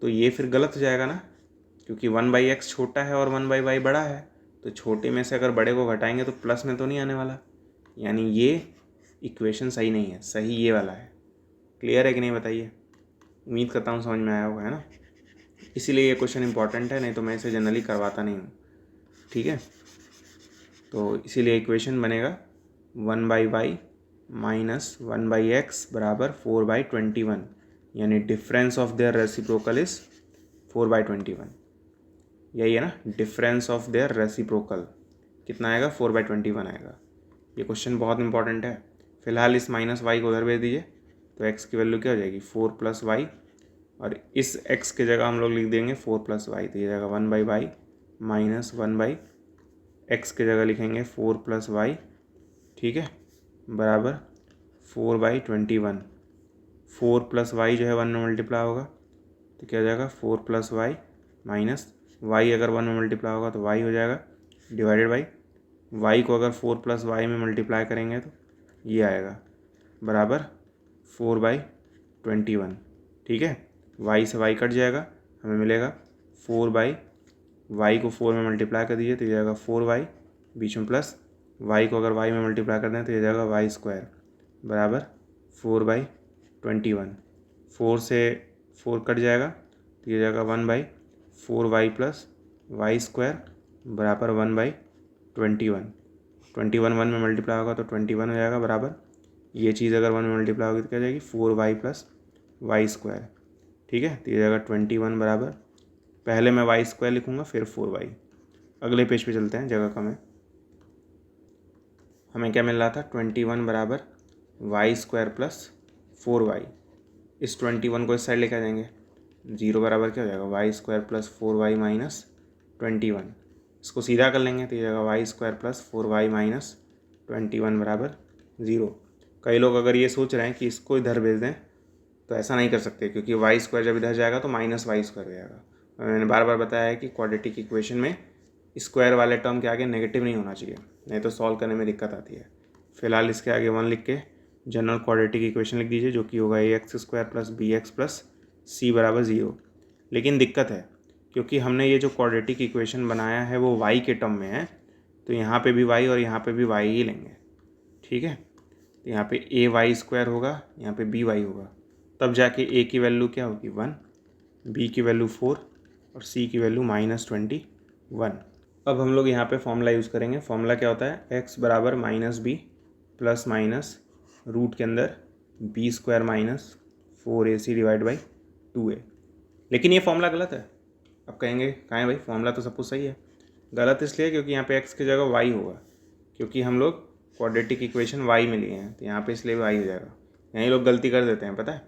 S1: तो ये फिर गलत हो जाएगा ना, क्योंकि 1/x छोटा है और 1/y बड़ा है, तो छोटे में से अगर बड़े को घटाएंगे तो प्लस में तो नहीं आने वाला, यानी ये इक्वेशन सही नहीं है, सही ये वाला है। क्लियर है कि नहीं बताइए? उम्मीद करता हूँ समझ में आया होगा, है ना। इसीलिए ये क्वेश्चन इंपॉर्टेंट है, नहीं तो मैं इसे जनरली करवाता नहीं हूँ। ठीक है, तो इसीलिए इक्वेशन बनेगा 1/y माइनस 1/x बराबर 4/21, यानी difference of their reciprocal is 4/21। यही है ना, डिफरेंस ऑफ देयर रेसिप्रोकल कितना आएगा? 4/21 आएगा। ये क्वेश्चन बहुत इंपॉर्टेंट है। फिलहाल इस माइनस वाई को उधर भेज दीजिए, तो x की वैल्यू क्या हो जाएगी? 4 + y, और इस x की जगह हम लोग लिख देंगे 4 + y, तो ये जाएगा 1/y माइनस 1/x की जगह लिखेंगे 4 + y, ठीक है, बराबर 4/21। 4 + y जो है 1 में मल्टीप्लाई होगा तो क्या हो जाएगा? 4 + y माइनस y, अगर 1 में मल्टीप्लाई होगा तो y हो जाएगा, डिवाइडेड बाई y को अगर 4 + y में मल्टीप्लाई करेंगे तो ये आएगा, बराबर 4/21। ठीक है, y से y कट जाएगा, हमें मिलेगा 4/y को 4 में मल्टीप्लाई कर दीजिए तो ये जाएगा 4y, बीच में प्लस y को अगर y में मल्टीप्लाई कर दें तो ये जाएगा y² बराबर 4/21। 4 से 4 कट जाएगा तो ये जाएगा 1/4y + y² बराबर 1/21। 21 1 में मल्टीप्लाई होगा तो 21 हो जाएगा, बराबर ये चीज़ अगर 1 में मल्टीप्लाई होगी तो क्या जाएगी? 4y + y²। ठीक है, तो ये जाएगा 21 बराबर, पहले मैं y² लिखूँगा फिर 4y। अगले पेज पे चलते हैं, जगह कम है। हमें क्या मिल रहा था? 21 बराबर y² + 4y। इस 21 को इस साइड लेकर जाएंगे, 0 बराबर क्या हो जाएगा? y² + 4y minus 21। इसको सीधा कर लेंगे तो ये जाएगा y² + 4y माइनस 21 बराबर 0। कई लोग अगर ये सोच रहे हैं कि इसको इधर भेज दें तो ऐसा नहीं कर सकते, क्योंकि y² जब इधर जाएगा तो माइनस y² हो जाएगा। मैंने बार बार बताया है कि क्वाड्रेटिक इक्वेशन में स्क्वायर वाले टर्म के आगे नेगेटिव नहीं होना चाहिए, नहीं तो सॉल्व करने में दिक्कत आती है। फिलहाल इसके आगे 1 लिख के जनरल क्वाड्रेटिक इक्वेशन लिख दीजिए, जो कि होगा ax² + bx + c बराबर 0। लेकिन दिक्कत है, क्योंकि हमने ये जो क्वाड्रेटिक इक्वेशन बनाया है वो y के टर्म में है, तो यहाँ पे भी y और यहाँ पे भी y ही लेंगे। ठीक है, तो यहाँ पे ay² होगा, यहाँ पे by होगा, तब जाके a की वैल्यू क्या होगी? 1, b की वैल्यू 4 और c की वैल्यू -21। अब हम लोग यहाँ पे फॉर्मूला यूज़ करेंगे। फॉर्मूला क्या होता है? x बराबर -b प्लस माइनस रूट के अंदर b² - 4ac divide by 2a। लेकिन ये फॉर्मूला गलत है। अब कहेंगे कहाँ है भाई, फॉर्मूला तो सब कुछ सही है। गलत इसलिए क्योंकि यहाँ पे x की जगह y होगा, क्योंकि हम लोग क्वाड्रेटिक इक्वेशन y में लिए हैं, तो यहाँ पे इसलिए y हो जाएगा। यहीं लोग गलती कर देते हैं, पता है,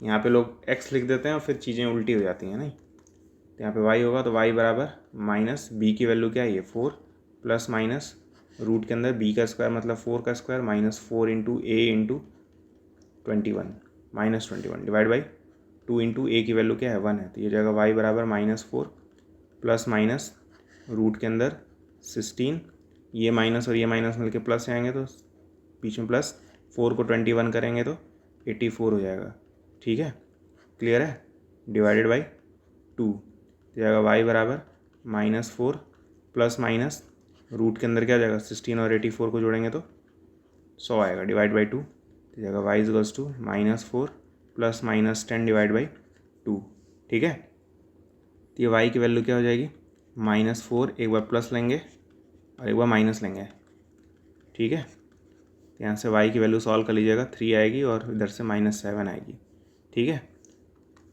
S1: यहाँ पे लोग x लिख देते हैं और फिर चीज़ें उल्टी हो जाती हैं। नहीं, तो यहाँ पे y होगा, तो y बराबर माइनस b की वैल्यू क्या है? ये 4 प्लस माइनस रूट के अंदर b का स्क्वायर मतलब 4 का square minus 4 × a × 21 -21 divide by 2 × a की वैल्यू क्या है? 1 है, तो ये जाएगा y बराबर -4 प्लस माइनस रूट के अंदर 16, ये माइनस और ये माइनस मिलके प्लस आएंगे तो बीच में प्लस, 4 को 21 करेंगे तो 84 हो जाएगा। ठीक है, क्लियर है, डिवाइडेड बाई 2 तो जाएगा y बराबर -4 प्लस माइनस रूट के अंदर क्या जाएगा? 16 और 84 को जोड़ेंगे तो 100 आएगा, डिवाइड बाई 2 तो जाएगा y equals to -4 plus -10 divide by 2। ठीक है, तो ये y की वैल्यू क्या हो जाएगी? -4, एक बार प्लस लेंगे और एक बार माइनस लेंगे। ठीक है, तो यहाँ से y की वैल्यू सॉल्व कर लीजिएगा, 3 आएगी और इधर से -7 आएगी। ठीक है,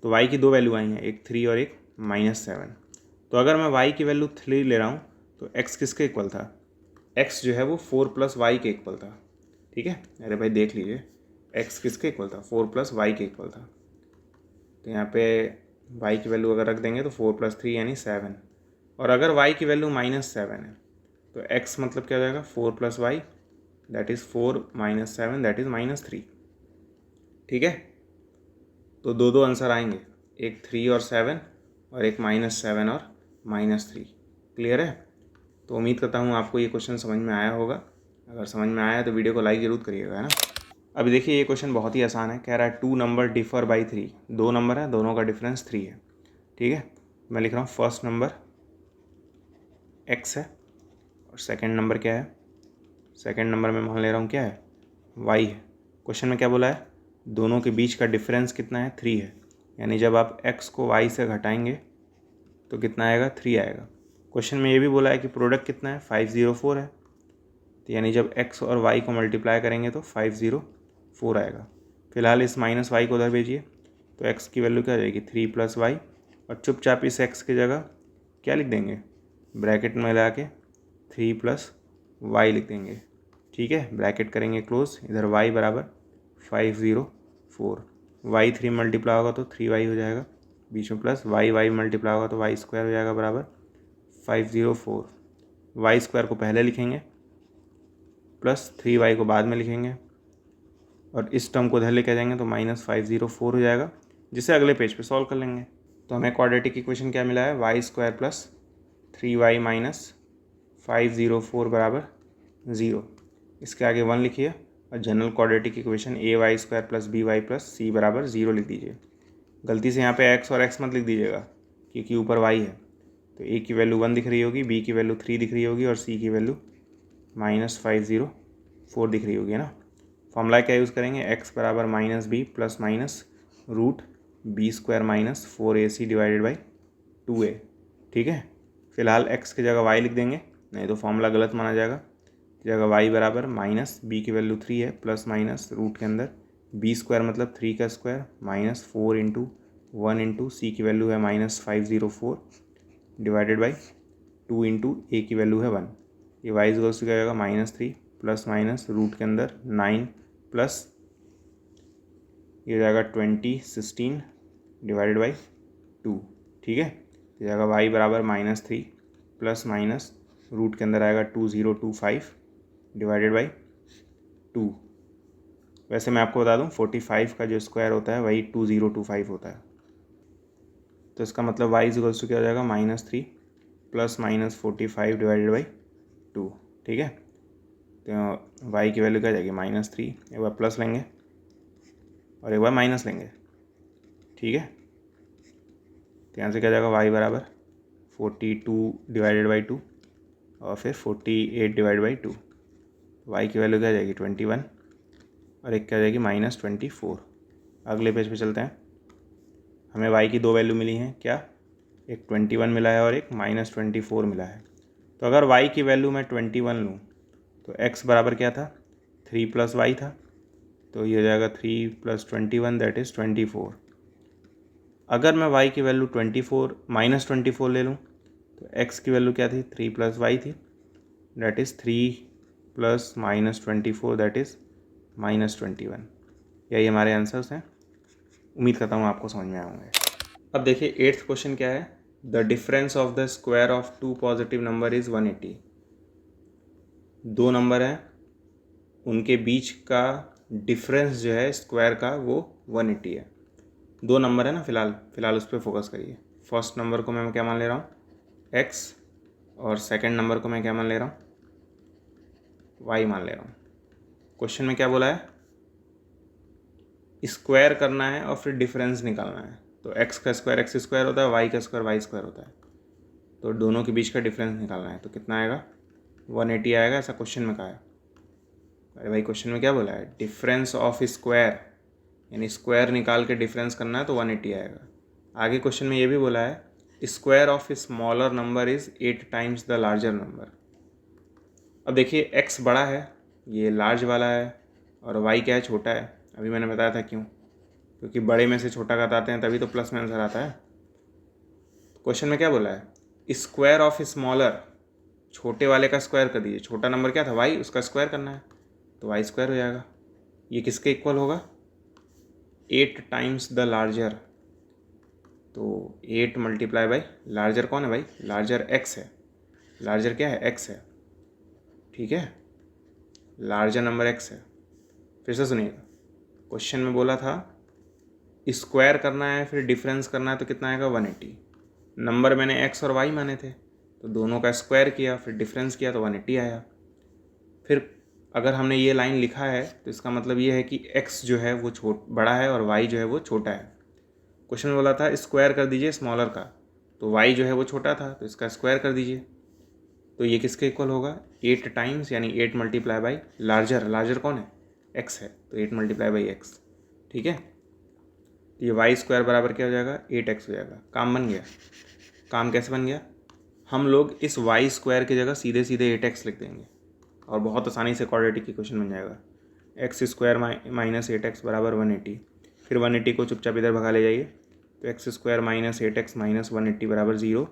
S1: तो y की दो वैल्यू आई हैं, एक 3 और एक -7। तो अगर मैं y की वैल्यू 3 ले रहा हूँ तो x किसके इक्वल था? x जो है वो 4 + y के इक्वल था। ठीक है, अरे भाई देख लीजिए, x किसके इक्वल था? 4 + y के इक्वल था। तो यहाँ पे y की वैल्यू अगर रख देंगे तो 4 + 3 यानी 7, और अगर y की वैल्यू -7 है तो x मतलब क्या हो जाएगा? 4 + y that is 4 - 7 that is -3। ठीक है, तो दो आंसर आएंगे, एक 3 और 7 और एक -7 और -3। क्लियर है? तो उम्मीद करता हूँ आपको ये क्वेश्चन समझ में आया होगा। अगर समझ में आया तो वीडियो को लाइक ज़रूर करिएगा, है ना। अभी देखिए ये क्वेश्चन बहुत ही आसान है, कह रहा है 2 नंबर डिफर बाई 3। 2 नंबर है, दोनों का डिफरेंस 3 है। ठीक है, मैं लिख रहा हूँ फर्स्ट नंबर x है और सेकंड नंबर क्या है, सेकंड नंबर में मान ले रहा हूँ क्या है, y है। क्वेश्चन में क्या बोला है, दोनों के बीच का डिफरेंस कितना है, 3 है। यानी जब आप x को y से घटाएंगे तो कितना आएगा, 3 आएगा। क्वेश्चन में ये भी बोला है कि प्रोडक्ट कितना है, 504 है। तो यानी जब x और y को मल्टीप्लाई करेंगे तो 504 आएगा। फिलहाल इस माइनस वाई को उधर भेजिए तो x की वैल्यू क्या आ जाएगी, 3 + y, और चुपचाप इस x की जगह क्या लिख देंगे, ब्रैकेट में लगा के 3 + y लिख देंगे। ठीक है, ब्रैकेट करेंगे क्लोज, इधर y बराबर 504, y 3 मल्टीप्लाई होगा तो 3y हो जाएगा, बीच में प्लस y मल्टीप्लाई होगा तो y² हो जाएगा बराबर 504। y² को पहले लिखेंगे प्लस 3y को बाद में लिखेंगे, और इस टर्म को इधर लेके जाएंगे तो -504 हो जाएगा, जिसे अगले पेज पे सॉल्व कर लेंगे। तो हमें क्वाड्रेटिक इक्वेशन क्या मिला है, y² + 3y - 504 बराबर 0। इसके आगे 1 लिखिए और general quadratic equation ay² + by + c बराबर 0 लिख दीजिए। गलती से यहाँ पे x और x मत लिख दीजिएगा क्योंकि ऊपर y है। तो a की वैल्यू 1 दिख रही होगी, b की वैल्यू 3 दिख रही होगी और c की वैल्यू -504 दिख रही होगी, है ना। फॉर्मूला क्या यूज़ करेंगे, x बराबर -b ± √b² - 4ac / 2a। ठीक है, फिलहाल x की जगह y लिख देंगे, नहीं तो फॉर्मूला गलत माना जाएगा। जगह y बराबर -b की वैल्यू 3 है, प्लस माइनस रूट के अंदर b² मतलब 3 का स्क्वायर -4 × 1 × c की वैल्यू है -504 / 2 × a की वैल्यू है 1। ये y इक्वल्स क्या जाएगा, -3 प्लस माइनस रूट के अंदर 9 प्लस ये हो जाएगा 2016 / 2। ठीक है, तो जाएगा y बराबर -3 प्लस माइनस रूट के अंदर आएगा 2025 / 2। वैसे मैं आपको बता दूं 45 का जो स्क्वायर होता है वही 2025 होता है। तो इसका मतलब y इक्वल्स क्या हो जाएगा, -3 प्लस माइनस 45 / 2। ठीक है, तो y की वैल्यू क्या जाएगी, -3, एक बार प्लस लेंगे और एक बार माइनस लेंगे। ठीक है, तो यहाँ से क्या जाएगा, y बराबर 42 / 2 और फिर 48 / 2। y की वैल्यू क्या जाएगी, 21 और एक क्या जाएगी, -24। अगले पेज पे चलते हैं। हमें y की दो वैल्यू मिली हैं, क्या, एक 21 मिला है और एक -24 मिला है। तो अगर y की वैल्यू मैं 21 लूँ तो x बराबर क्या था, 3 + y था, तो ये हो जाएगा 3 + 21 दैट इज़ 24। अगर मैं y की वैल्यू -24 ले लूँ तो x की वैल्यू क्या थी, 3 + y थी, दैट इज़ 3 + -24 दैट इज़ -21। यही हमारे आंसर्स हैं। उम्मीद करता हूँ आपको समझ में आए होंगे। अब देखिए 8th क्वेश्चन क्या है, the difference of the square of 2 positive number is 180। दो नंबर हैं, उनके बीच का डिफरेंस जो है स्क्वायर का वो 180 है। दो नंबर है ना, फ़िलहाल उस पर फोकस करिए। फर्स्ट नंबर को मैं क्या मान ले रहा हूँ, x, और सेकंड नंबर को मैं क्या मान ले रहा हूँ, y मान ले रहा हूँ। क्वेश्चन में क्या बोला है, स्क्वायर करना है और फिर डिफरेंस निकालना है। तो x का स्क्वायर x² होता है, y का स्क्वायर y² होता है। तो दोनों के बीच का डिफरेंस निकालना है, तो कितना आएगा, 180 आएगा, ऐसा क्वेश्चन में कहा है। अरे भाई क्वेश्चन में क्या बोला है, डिफरेंस ऑफ स्क्वायर, यानी स्क्वायर निकाल के डिफरेंस करना है तो 180 आएगा। आगे क्वेश्चन में ये भी बोला है, square of smaller number is 8 times the larger number. अब देखिए x बड़ा है, ये लार्ज वाला है, और y क्या है, छोटा है। अभी मैंने बताया था क्यों, क्योंकि बड़े में से छोटा घटाते हैं तभी तो प्लस में आंसर आता है। क्वेश्चन में क्या बोला है, स्क्वायर ऑफ स्मॉलर, छोटे वाले का स्क्वायर कर दीजिए। छोटा नंबर क्या था, y, उसका स्क्वायर करना है तो y² हो जाएगा। ये किसके इक्वल होगा, 8 टाइम्स द लार्जर। तो 8 × लार्जर कौन है भाई, लार्जर x है। लार्जर क्या है, x है। ठीक है, लार्जर नंबर x है। फिर से सुनिएगा, क्वेश्चन में बोला था स्क्वायर करना है फिर डिफरेंस करना है तो कितना आएगा, 180। नंबर मैंने x और y माने थे तो दोनों का स्क्वायर किया फिर डिफरेंस किया तो 180 आया। फिर अगर हमने ये लाइन लिखा है तो इसका मतलब ये है कि x जो है वो बड़ा है और y जो है वो छोटा है। क्वेश्चन में बोला था स्क्वायर कर दीजिए स्मॉलर का, तो y जो है वो छोटा था तो इसका स्क्वायर कर दीजिए। तो ये किसके इक्वल होगा, 8 टाइम्स यानी 8 मल्टीप्लाई बाई लार्जर कौन है, x है, तो 8 मल्टीप्लाई बाई x। ठीक है, ये वाई स्क्वायर बराबर क्या हो जाएगा, 8x हो जाएगा। काम बन गया। काम कैसे बन गया, हम लोग इस वाई स्क्वायर की जगह सीधे सीधे 8x लिख देंगे और बहुत आसानी से क्वाड्रेटिक इक्वेशन बन जाएगा। एक्स स्क्वायर माइनस 8x बराबर 180। फिर 180 को चुपचाप इधर भगा ले जाइए, तो x square minus 8x minus 180 बराबर 0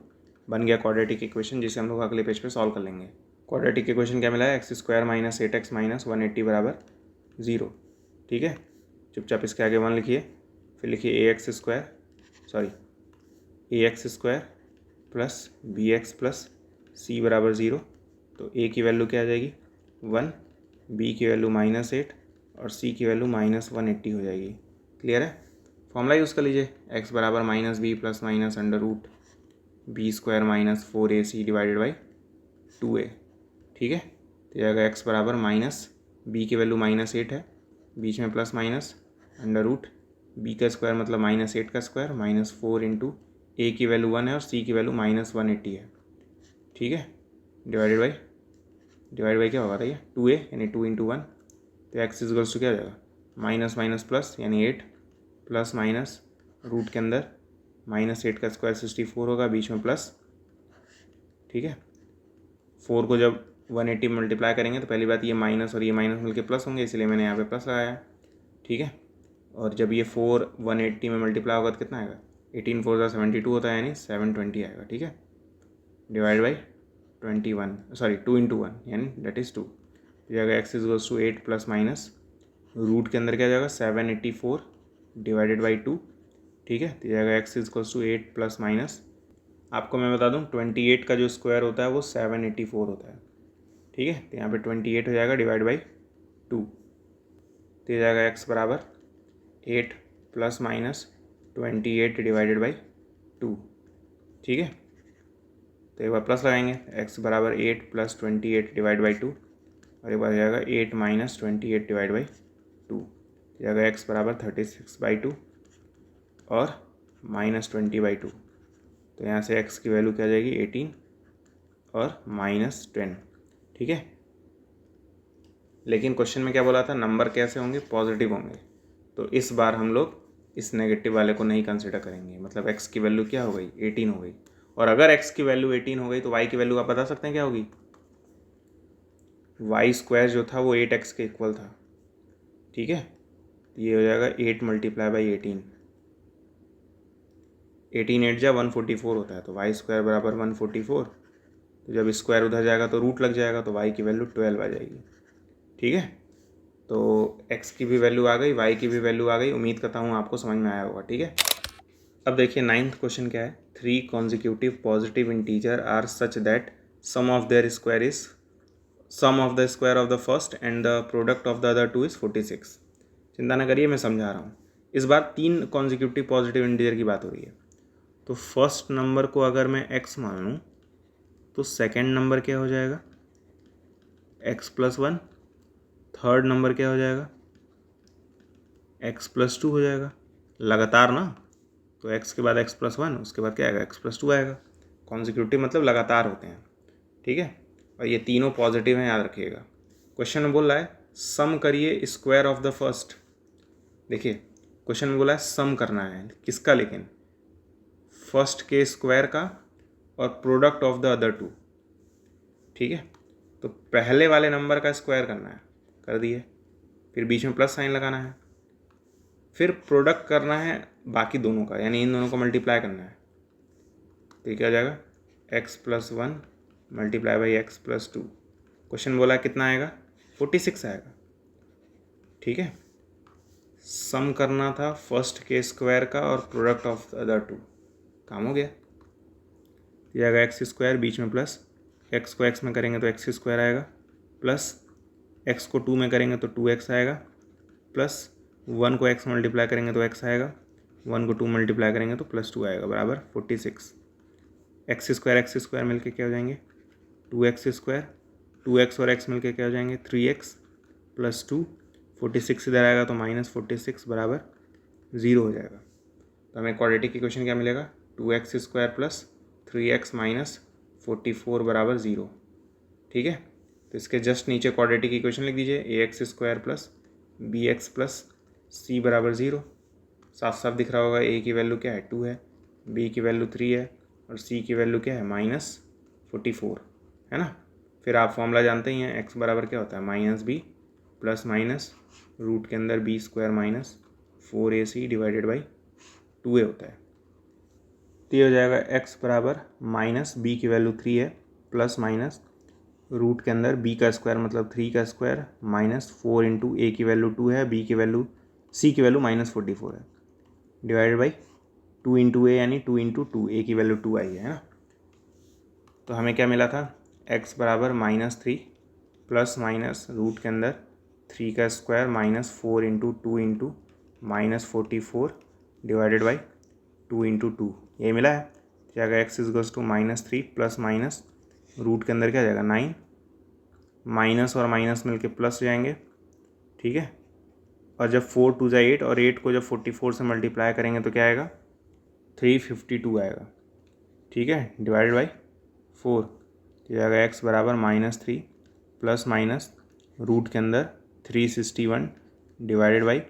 S1: बन गया क्वाड्रेटिक इक्वेशन, जिसे हम लोग अगले पेज पे सॉल्व कर लेंगे। क्वाड्रेटिक इक्वेशन क्या मिला है, x square minus 8x minus 180 बराबर 0। ठीक है, चुपचाप इसके आगे 1 लिखिए, फिर लिखिए a x square plus b x plus c बराबर 0। तो ए की वैल्यू क्या आ जाएगी 1, बी की वैल्यू -8 और सी की वैल्यू -180 हो जाएगी। क्लियर है, फॉर्मूला यूज़ कर लीजिए, एक्स बराबर -b plus minus under root b square minus 4ac divided by 2a। ठीक है, तो जाएगा एक्स बराबर माइनस बी की वैल्यू -8 है, बीच में plus minus under root b का स्क्वायर मतलब -8 का स्क्वायर -4 इंटू ए की वैल्यू 1 है और सी की वैल्यू -180 है। ठीक है, डिवाइडेड बाई क्या होगा था ये 2a यानी 2 इंटू 1। तो एक्स इजगल्स टू क्या हो जाएगा, माइनस माइनस प्लस यानी 8 प्लस माइनस रूट के अंदर -8 का स्क्वायर 64 होगा, बीच में प्लस। ठीक है, 4 को जब 180 मल्टीप्लाई करेंगे तो पहली बात ये माइनस और ये माइनस मिलके प्लस होंगे, इसलिए मैंने यहाँ पे प्लस लगाया। ठीक है, और जब ये 4 180 में मल्टीप्लाई होगा तो कितना आएगा, 18 4 72 होता है यानी 720 आएगा। ठीक है, डिवाइड बाई 2 इंटू 1 यानी दैट इज़ 2। तो जाएगा एक्स इज गोज टू 8 प्लस माइनस रूट के अंदर क्या जाएगा 784 डिवाइडेड बाई 2। ठीक है, तो जाएगा एक्स इज गोज टू 8 प्लस माइनस, आपको मैं बता दूं 28 का जो स्क्वायर होता है वो 784 होता है। ठीक है, तो यहाँ पे 28 हो जाएगा डिवाइड बाई 2। तो ये जाएगा एक्स बराबर 8 प्लस माइनस 28 डिवाइडेड बाई 2। ठीक है, तो एक बार प्लस लगाएंगे, एक्स बराबर 8 प्लस 28 डिवाइड बाई 2 और एक बार हो जाएगा 8 माइनस 28 डिवाइड बाई 2। तो जाएगा एक्स बराबर 36/2 और -20/2। तो यहाँ से x की वैल्यू क्या आ जाएगी 18 और -10। ठीक है, लेकिन क्वेश्चन में क्या बोला था, नंबर कैसे होंगे, पॉजिटिव होंगे। तो इस बार हम लोग इस नेगेटिव वाले को नहीं कंसिडर करेंगे, मतलब x की वैल्यू क्या हो गई 18 हो गई। और अगर x की वैल्यू 18 हो गई तो y की वैल्यू आप बता सकते हैं क्या होगी, वाई स्क्वायर जो था वो 8x के इक्वल था। ठीक है, ये हो जाएगा 8 मल्टीप्लाई बाई 18, 18 8 जा 144 होता है, तो वाई स्क्वायर बराबर 144। तो जब स्क्वायर उधर जाएगा तो रूट लग जाएगा, तो वाई की वैल्यू 12 आ जाएगी। ठीक है, तो एक्स की भी वैल्यू आ गई, वाई की भी वैल्यू आ गई। उम्मीद करता हूँ आपको समझ में आया होगा। ठीक है, अब देखिए 9th क्वेश्चन क्या है, 3 consecutive positive integer are such that sum of the square of the first and the product of the other 2 is 46। चिंता न करिए, मैं समझा रहा हूँ। इस बार 3 कॉन्जिक्यूटिव पॉजिटिव इंटीजर की बात हो रही है। तो फर्स्ट नंबर को अगर मैं x मान लूँ तो सेकेंड नंबर क्या हो जाएगा x + 1, थर्ड नंबर क्या हो जाएगा x + 2 हो जाएगा, लगातार ना। तो x के बाद x + 1, उसके बाद क्या आएगा x + 2 आएगा। कॉन्जिक्यूटिव मतलब लगातार होते हैं। ठीक है, और ये तीनों पॉजिटिव हैं, याद रखिएगा। क्वेश्चन में बोल रहा है सम करिए स्क्वायर ऑफ द फर्स्ट। देखिए क्वेश्चन में बोला है सम करना है, किसका, लेकिन फर्स्ट के स्क्वायर का और प्रोडक्ट ऑफ द अदर 2। ठीक है, तो पहले वाले नंबर का स्क्वायर करना है, कर दिए, फिर बीच में प्लस साइन लगाना है, फिर प्रोडक्ट करना है बाकी दोनों का, यानी इन दोनों को मल्टीप्लाई करना है। तो क्या हो जाएगा x + 1 multiply by x + 2। Question बोला कितना आएगा 46 आएगा। ठीक है, सम करना था फर्स्ट के स्क्वायर का और प्रोडक्ट ऑफ द अदर 2, काम हो गया। ये आएगा x², बीच में प्लस, x को x में करेंगे तो x² आएगा, प्लस x को 2 में करेंगे तो 2x आएगा, प्लस 1 को x मल्टीप्लाई करेंगे तो x आएगा, 1 को 2 मल्टीप्लाई करेंगे तो +2 आएगा, बराबर 46। x² मिलके क्या हो जाएंगे 2x², 2x और x मिलके क्या हो जाएंगे 3x + 2, 46 इधर आएगा तो -46 बराबर 0 हो जाएगा। तो हमें क्वाड्रेटिक इक्वेशन क्या मिलेगा 2x² + 3x - 44 बराबर 0। ठीक है। तो इसके जस्ट नीचे क्वाड्रेटिक इक्वेशन लिख दीजिए, a x square plus b x plus c बराबर 0। साफ साफ दिख रहा होगा, ए की वैल्यू क्या है 2 है, बी की वैल्यू 3 है और सी की वैल्यू क्या है -44 है ना। फिर आप फॉर्मूला जानते ही हैं, एक्स बराबर क्या होता है -b प्लस माइनस रूट के अंदर b square minus 4ac divided by 2a होता है। तो ये हो जाएगा x बराबर -b की वैल्यू 3 है प्लस माइनस रूट के अंदर b का स्क्वायर मतलब 3 का स्क्वायर -4 इंटू ए की वैल्यू 2 है, b की वैल्यू c की वैल्यू -44 है डिवाइडेड बाई 2 इंटू ए यानी 2 इंटू 2, ए की वैल्यू 2 आई है ना। तो हमें क्या मिला था, x बराबर -3 प्लस माइनस रूट के अंदर 3 का square -4 into 2 into -44 divided by 2 into 2, ये मिला है। क्या आएगा x equals to -3 plus minus root के अंदर क्या जाएगा 9, माइनस और माइनस मिलके प्लस हो जाएंगे, ठीक है। और जब 4 2 जा 8 और 8 को जब 44 से मल्टीप्लाई करेंगे तो क्या आएगा 352 आएगा, ठीक है, डिवाइडेड बाई 4। तो जाएगा x बराबर -3 प्लस माइनस रूट के अंदर 361 डिवाइडेड बाई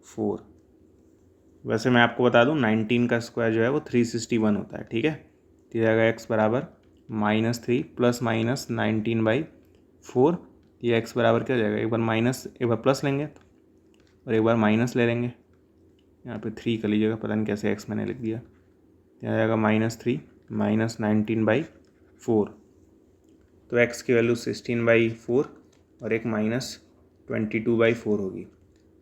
S1: 4। वैसे मैं आपको बता दूं 19 का स्क्वायर जो है वो 361 होता है, ठीक है। तो जाएगा x बराबर -3 प्लस माइनस 19/4। ये x बराबर क्या हो जाएगा, एक बार माइनस एक बार प्लस लेंगे और एक बार माइनस ले लेंगे, यहाँ पे 3 कर लीजिएगा, पता नहीं कैसे x मैंने लिख दिया। यहाँ जाएगा -3 माइनस 19/4। तो x की वैल्यू 16/4 और एक -22/4 होगी।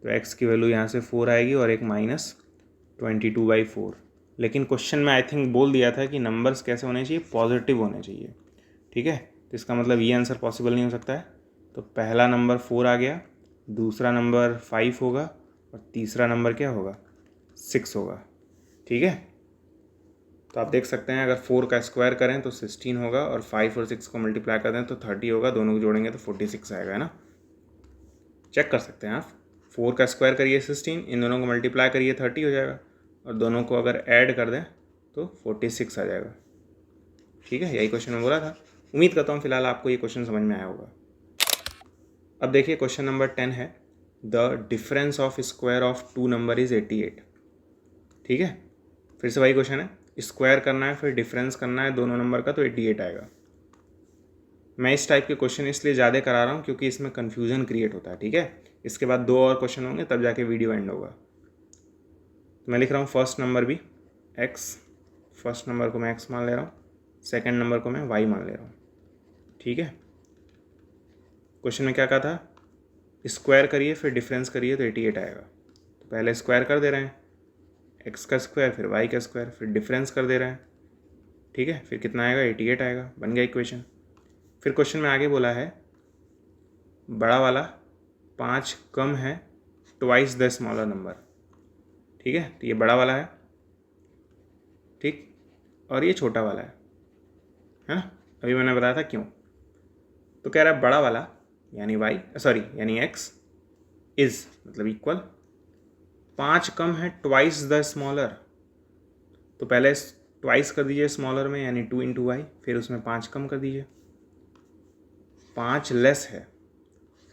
S1: तो x की वैल्यू यहाँ से 4 आएगी और एक -22/4। लेकिन क्वेश्चन में आई थिंक बोल दिया था कि नंबर्स कैसे होने चाहिए, पॉजिटिव होने चाहिए, ठीक है। तो इसका मतलब ये आंसर पॉसिबल नहीं हो सकता है। तो पहला नंबर 4 आ गया, दूसरा नंबर 5 होगा और तीसरा नंबर क्या होगा 6 होगा, ठीक है। तो आप देख सकते हैं अगर 4 का स्क्वायर करें तो 16 होगा और 5 और 6 को मल्टीप्लाई कर दें तो 30 होगा, दोनों को जोड़ेंगे तो 46 आएगा, है ना। चेक कर सकते हैं आप, 4 का स्क्वायर करिए 16, इन दोनों को मल्टीप्लाई करिए 30 हो जाएगा और दोनों को अगर ऐड कर दें तो 46 आ जाएगा, ठीक है। यही क्वेश्चन मैं बोला था। उम्मीद करता हूँ फिलहाल आपको ये क्वेश्चन समझ में आया होगा। अब देखिए क्वेश्चन नंबर 10 है, the difference of square of 2 number is 88, ठीक है। फिर से वही क्वेश्चन है, स्क्वायर करना है फिर डिफरेंस करना है दोनों नंबर का, तो 88 आएगा। मैं इस टाइप के क्वेश्चन इसलिए ज़्यादा करा रहा हूँ क्योंकि इसमें कन्फ्यूजन क्रिएट होता है, ठीक है। इसके बाद 2 और क्वेश्चन होंगे तब जाके वीडियो एंड होगा। तो मैं लिख रहा हूँ फर्स्ट नंबर भी x, फर्स्ट नंबर को मैं x मान ले रहा हूँ, सेकंड नंबर को मैं y मान ले रहा हूँ, ठीक है। क्वेश्चन में क्या कहा था, स्क्वायर करिए फिर डिफरेंस करिए तो 88 आएगा। तो पहले स्क्वायर कर दे रहे हैं, x का स्क्वायर फिर y का स्क्वायर फिर डिफरेंस कर दे रहे हैं, ठीक है। फिर कितना आएगा 88 आएगा, बन गया इक्वेशन। फिर क्वेश्चन में आगे बोला है बड़ा वाला 5 कम है ट्वाइस द स्मॉलर नंबर, ठीक है। तो ये बड़ा वाला है, ठीक, और ये छोटा वाला है ना। अभी मैंने बताया था क्यों। तो कह रहा है बड़ा वाला यानी यानी x इज मतलब इक्वल 5 कम है ट्वाइस द स्मॉलर। तो पहले ट्वाइस कर दीजिए स्मॉलर में यानी 2 इंटू वाई, फिर उसमें 5 कम कर दीजिए। 5 लेस है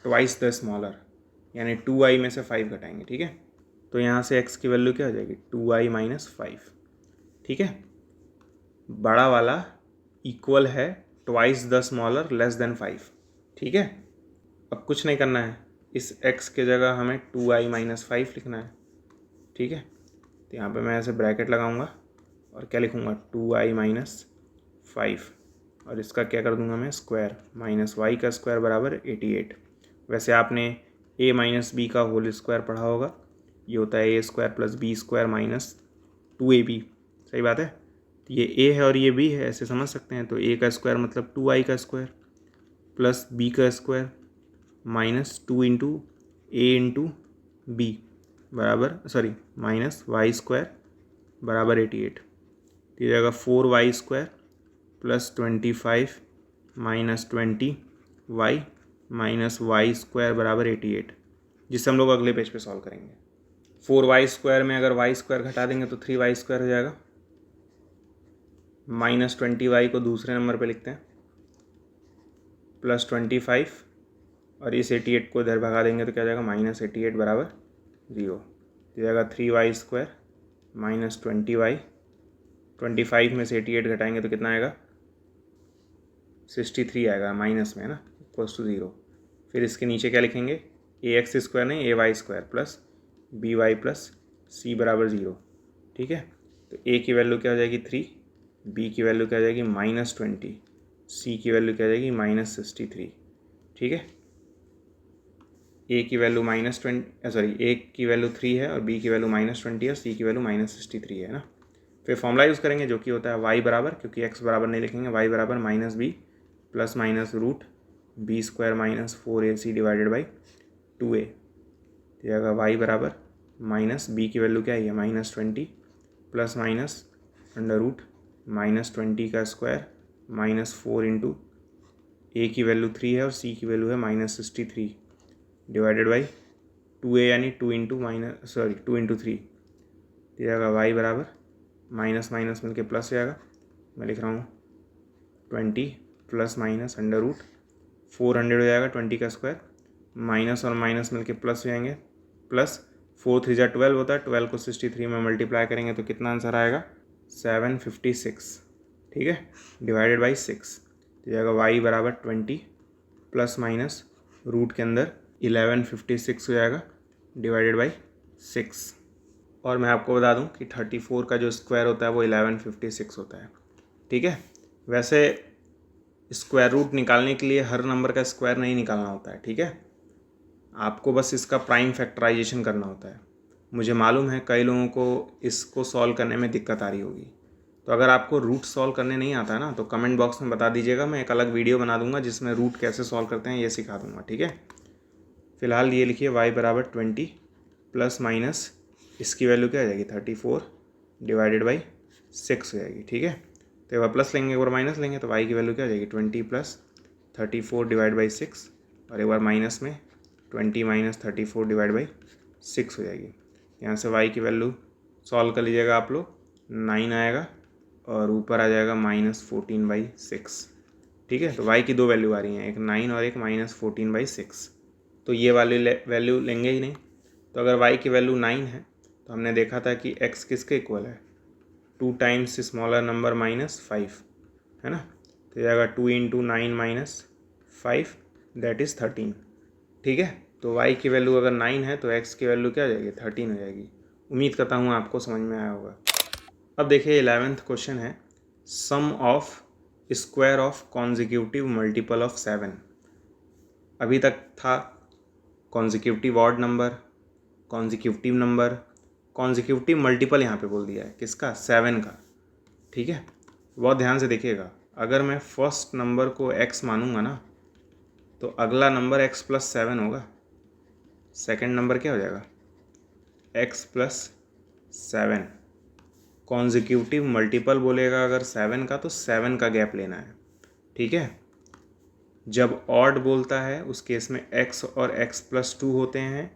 S1: ट्वाइस द स्मॉलर यानी 2i में से 5 घटाएंगे, ठीक है। तो यहाँ से x की वैल्यू क्या हो जाएगी 2i माइनस 5, ठीक है। बड़ा वाला इक्वल है twice the smaller less than 5, ठीक है। अब कुछ नहीं करना है, इस x के जगह हमें 2i माइनस 5 लिखना है, ठीक है। तो यहाँ पे मैं ऐसे ब्रैकेट लगाऊंगा और क्या लिखूंगा 2i माइनस 5 और इसका क्या कर दूंगा मैं स्क्वायर, माइनस y का स्क्वायर बराबर 88। वैसे आपने a माइनस बी का होल स्क्वायर पढ़ा होगा, ये होता है a square plus b square minus 2ab, सही बात है। तो ये a है और ये b है, ऐसे समझ सकते हैं। तो a का स्क्वायर मतलब 2i का स्क्वायर प्लस b का square minus 2 into a into b बराबर माइनस वाई स्क्वायर बराबर 88। तो ये जाएगा 4y square plus 25 minus 20y minus y square बराबर 88, जिससे हम लोग अगले पेज पे सॉल्व करेंगे। 4y स्क्वायर में अगर y स्क्वायर घटा देंगे तो 3y स्क्वायर हो जाएगा, माइनस 20y को दूसरे नंबर पे लिखते हैं, प्लस 25 और इस 88 को इधर भगा देंगे तो क्या हो जाएगा -88 बराबर 0। तो जाएगा 3y² माइनस 20y, 25 में से 88 घटाएंगे तो कितना आएगा 63 आएगा, माइनस में है ना, इक्वल्स टू 0। फिर इसके नीचे क्या लिखेंगे, ax² नहीं ay² plus by plus c बराबर 0। ठीक है, तो a की वैल्यू क्या हो जाएगी 3, b की वैल्यू क्या हो जाएगी -20, c की वैल्यू क्या हो जाएगी -63। ठीक है, a की वैल्यू a की वैल्यू 3 है और b की वैल्यू -20 है और c की वैल्यू -63 है ना। फिर फॉर्मूला यूज़ करेंगे जो कि होता है y बराबर, क्योंकि x बराबर नहीं लिखेंगे, y बराबर -b plus minus root b² minus 4ac divided by 2a। तो जाएगा y बराबर माइनस b की वैल्यू क्या है -20 प्लस माइनस अंडर रूट -20 का स्क्वायर माइनस 4 इंटू a की वैल्यू 3 है और c की वैल्यू है -63 डिवाइडेड बाई 2a यानी 2 इंटू 3। तो जाएगा y बराबर माइनस माइनस मिलके प्लस हो जाएगा, मैं लिख रहा हूँ 20 प्लस माइनस अंडर रूट 400 हो जाएगा 20 का स्क्वायर, माइनस और माइनस मिलके प्लस हो जाएंगे, प्लस 4 3 जा 12 होता है, 12 को 63 में मल्टीप्लाई करेंगे तो कितना आंसर आएगा 756। ठीक है, डिवाइडेड बाई 6। तो जाएगा y बराबर 20 प्लस माइनस रूट के अंदर 1156 हो जाएगा डिवाइडेड बाई 6। और मैं आपको बता दूं कि 34 का जो स्क्वायर होता है वो 1156 होता है। ठीक है, वैसे स्क्वायर रूट निकालने के लिए हर नंबर का स्क्वायर नहीं निकालना होता है। ठीक है, आपको बस इसका प्राइम फैक्टराइजेशन करना होता है। मुझे मालूम है कई लोगों को इसको सॉल्व करने में दिक्कत आ रही होगी, तो अगर आपको रूट सॉल्व करने नहीं आता है ना तो कमेंट बॉक्स में बता दीजिएगा, मैं एक अलग वीडियो बना दूंगा जिसमें रूट कैसे सॉल्व करते हैं ये सिखा दूंगा। ठीक है, फिलहाल ये लिखिए y बराबर 20 प्लस माइनस इसकी वैल्यू क्या हो जाएगी 34 डिवाइडेड बाई 6 हो जाएगी। ठीक है, तो एक बार प्लस लेंगे एक बार माइनस लेंगे तो y की वैल्यू क्या हो जाएगी 20 प्लस 34 डिवाइड बाई 6 और एक बार माइनस में 20 माइनस 34 डिवाइड बाई 6 हो जाएगी। यहाँ से y की वैल्यू सॉल्व कर लीजिएगा आप लोग, 9 आएगा और ऊपर आ जाएगा -14/6। ठीक है, तो y की दो वैल्यू आ रही हैं, एक 9 और एक -14/6। तो ये वाली वैल्यू लेंगे ही नहीं। तो अगर y की वैल्यू 9 है तो हमने देखा था कि x किसके इक्वल है 2 टाइम्स स्मॉलर नंबर -5 है ना। तो जाएगा 2 इंटू 9 -5 दैट इज़ 13। ठीक है, तो y की वैल्यू अगर 9 है तो x की वैल्यू क्या हो जाएगी 13 हो जाएगी। उम्मीद करता हूँ आपको समझ में आया होगा। अब देखिए 11th क्वेश्चन है, sum of square of consecutive multiple of 7। अभी तक था consecutive odd number, consecutive number, consecutive multiple यहाँ पे बोल दिया है किसका 7 का। ठीक है, बहुत ध्यान से देखिएगा, अगर मैं फर्स्ट नंबर को x मानूंगा ना तो अगला नंबर x प्लस 7 होगा, सेकंड नंबर क्या हो जाएगा x प्लस 7। कॉन्जिक्यूटिव मल्टीपल बोलेगा अगर 7 का तो 7 का गैप लेना है। ठीक है, जब ऑड बोलता है उस केस में x और x प्लस 2 होते हैं,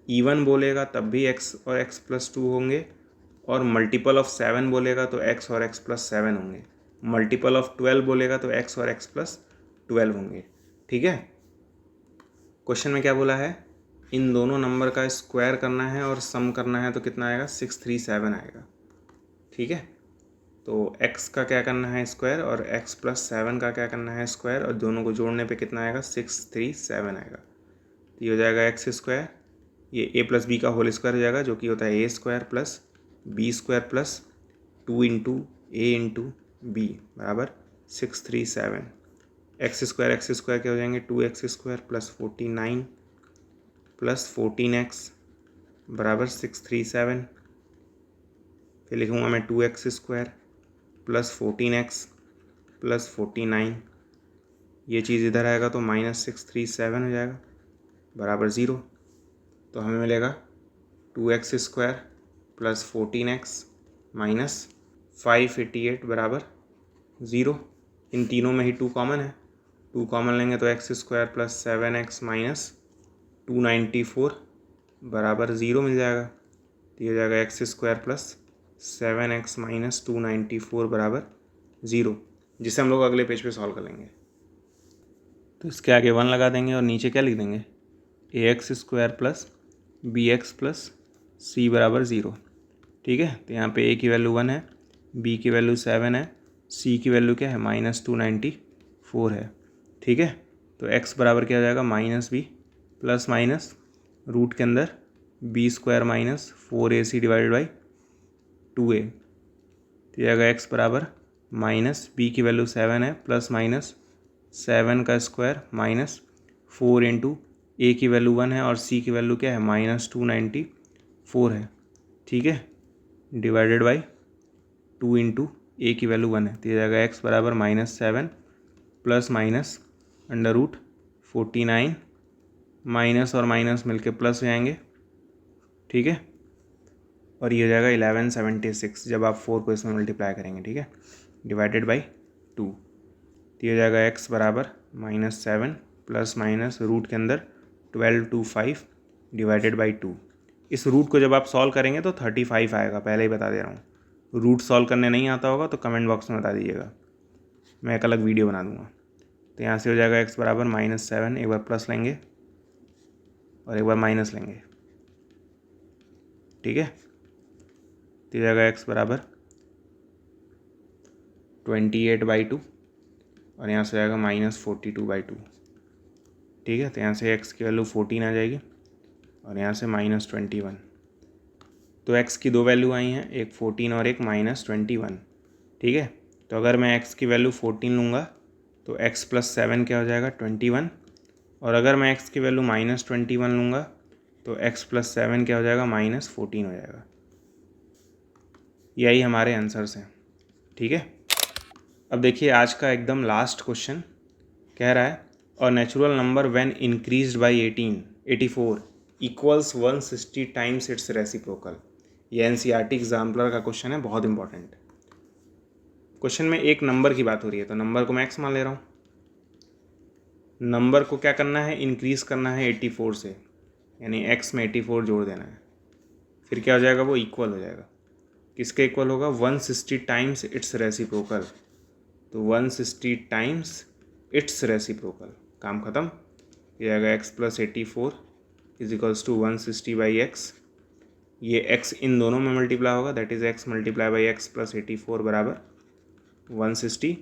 S1: इवन बोलेगा तब भी x और x प्लस 2 होंगे, और मल्टीपल ऑफ 7 बोलेगा तो x और x प्लस 7 होंगे, मल्टीपल ऑफ 12 बोलेगा तो x और x प्लस 12 होंगे। ठीक है, क्वेश्चन में क्या बोला है, इन दोनों नंबर का स्क्वायर करना है और सम करना है तो कितना आएगा 637 आएगा। ठीक है, तो x का क्या करना है स्क्वायर और x प्लस 7 का क्या करना है स्क्वायर, और दोनों को जोड़ने पे कितना आएगा 637 आएगा। तो ये हो जाएगा एक्स स्क्वायर, ये a प्लस बी का होल स्क्वायर हो जाएगा जो कि होता है a square plus b square plus 2 into a into b बराबर 637। एक्स स्क्वायर क्या हो जाएंगे 2x square plus 49 plus 14x बराबर 637। फिर लिखूँगा मैं 2x square plus 14x plus 49, ये चीज़ इधर आएगा तो -637 हो जाएगा बराबर 0। तो हमें मिलेगा 2x square plus 14x minus 588 बराबर 0। इन तीनों में ही 2 कॉमन है, 2 कॉमन लेंगे तो x square plus 7x minus 294 बराबर 0 मिल जाएगा। तो ये हो जाएगा x square plus 7x minus 294 बराबर 0, जिसे हम लोग अगले पेज पे सॉल्व कर लेंगे। तो इसके आगे 1 लगा देंगे और नीचे क्या लिख देंगे, ax² plus bx plus c बराबर 0। ठीक है, तो यहाँ पे a की वैल्यू 1 है, b की वैल्यू 7 है, c की वैल्यू क्या है -294 है। ठीक है, तो x बराबर क्या हो जाएगा -b प्लस माइनस रूट के अंदर b² minus 4ac divided by 2a। तो ये आएगा x बराबर -b की वैल्यू 7 है प्लस माइनस 7 का स्क्वायर माइनस 4 इंटू ए की वैल्यू 1 है और c की वैल्यू क्या है -294 है। ठीक है, डिवाइडेड बाई 2 इंटू ए की वैल्यू 1 है। तो ये जाएगा x बराबर -7 प्लस माइनस √49, माइनस और माइनस मिलके प्लस हो जाएंगे। ठीक है, और ये हो जाएगा 1176 जब आप 4 को इसमें मल्टीप्लाई करेंगे। ठीक है, डिवाइडेड बाई 2। तो ये हो जाएगा x बराबर -7 प्लस माइनस रूट के अंदर 1225 डिवाइडेड बाई 2। इस रूट को जब आप सॉल्व करेंगे तो 35 आएगा, पहले ही बता दे रहा हूँ। रूट सॉल्व करने नहीं आता होगा तो कमेंट बॉक्स में बता दीजिएगा, मैं एक अलग वीडियो बना दूँगा। तो यहाँ से हो जाएगा x बराबर -7, एक बार प्लस लेंगे और एक बार माइनस लेंगे। ठीक है, तो जाएगा x बराबर 28/2 और यहाँ से आएगा -42/2। ठीक है, तो यहाँ से x की वैल्यू 14 आ जाएगी और यहाँ से -21। तो x की दो वैल्यू आई हैं, एक 14 और एक -21। ठीक है, तो अगर मैं x की वैल्यू 14 लूँगा तो x + 7 क्या हो जाएगा 21, और अगर मैं x की वैल्यू -21 लूँगा तो x + 7 क्या हो जाएगा -14 हो जाएगा। यही हमारे आंसर्स हैं। ठीक है, अब देखिए आज का एकदम लास्ट क्वेश्चन कह रहा है और natural number when increased by 84 equals 160 times it's reciprocal. ये एनसीईआरटी एग्जाम्पलर का क्वेश्चन है, बहुत इंपॉर्टेंट क्वेश्चन में एक नंबर की बात हो रही है, तो नंबर को मैं x मान ले रहा हूँ। नंबर को क्या करना है, इंक्रीज करना है 84 से, यानी x में 84 जोड़ देना है। फिर क्या हो जाएगा, वो इक्वल हो जाएगा। किसके इक्वल होगा, 160 टाइम्स इट्स रेसिप्रोकल। तो 160 टाइम्स इट्स रेसिप्रोकल, काम ख़त्म। ये आएगा x + 84 = 160/x। ये x इन दोनों में मल्टीप्लाई होगा, दैट इज़ x × x + 84 बराबर 160।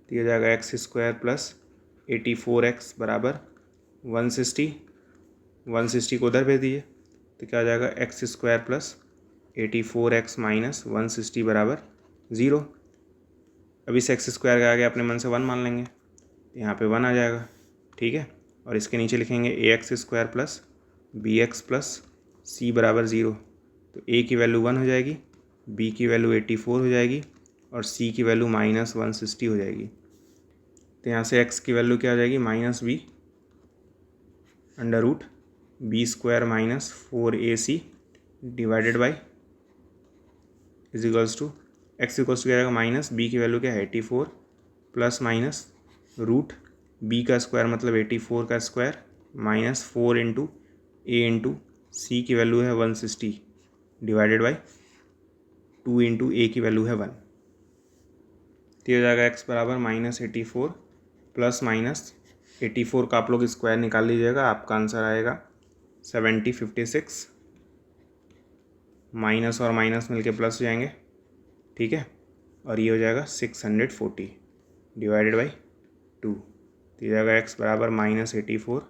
S1: तो ये जाएगा x² + 84x बराबर 160। 160 को उधर भेज दीजिए तो क्या हो जाएगा, x² + 84x - 160 बराबर 0। अब इस x² के आगे अपने मन से 1 मान लेंगे, यहाँ पे 1 आ जाएगा। ठीक है, और इसके नीचे लिखेंगे ax² + bx + c बराबर 0। तो a की वैल्यू 1 हो जाएगी, b की वैल्यू 84 हो जाएगी और c की वैल्यू -160 हो जाएगी। तो यहाँ से x की वैल्यू क्या हो जाएगी, -b √b² - 4ac divided by = x = क्या आएगा, -b की वैल्यू क्या है 84 प्लस माइनस रूट b का स्क्वायर मतलब 84 का स्क्वायर -4 इंटू a इंटू सी की वैल्यू है 160 डिवाइडेड बाई 2 इंटू ए की वैल्यू है 1। तो हो जाएगा x बराबर -84 प्लस -84 का आप लोग स्क्वायर निकाल लीजिएगा, आपका आंसर आएगा 7056। माइनस और माइनस मिलके प्लस हो जाएंगे। ठीक है, और ये हो जाएगा 640 डिवाइडेड बाई 2। तो ये जाएगा x बराबर -84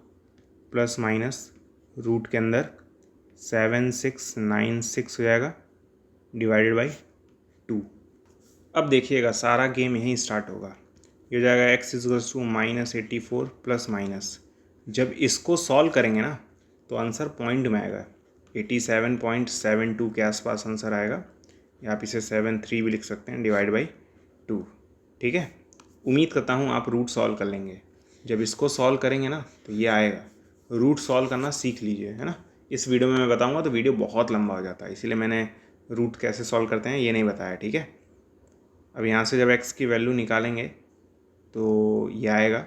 S1: प्लस माइनस रूट के अंदर 7696 हो जाएगा डिवाइडेड बाई 2। अब देखिएगा सारा गेम यहीं स्टार्ट होगा। ये हो जाएगा x = -84 प्लस माइनस, जब इसको सॉल्व करेंगे ना तो आंसर पॉइंट में आएगा, 87.72 के आसपास आंसर आएगा, या आप इसे 73 भी लिख सकते हैं डिवाइड बाई 2। ठीक है, उम्मीद करता हूँ आप रूट सॉल्व कर लेंगे। जब इसको सॉल्व करेंगे ना तो ये आएगा, रूट सॉल्व करना सीख लीजिए, है ना। इस वीडियो में मैं बताऊँगा तो वीडियो बहुत लंबा हो जाता है, इसीलिए मैंने रूट कैसे सॉल्व करते हैं ये नहीं बताया। ठीक है, अब यहाँ से जब x की वैल्यू निकालेंगे तो ये आएगा,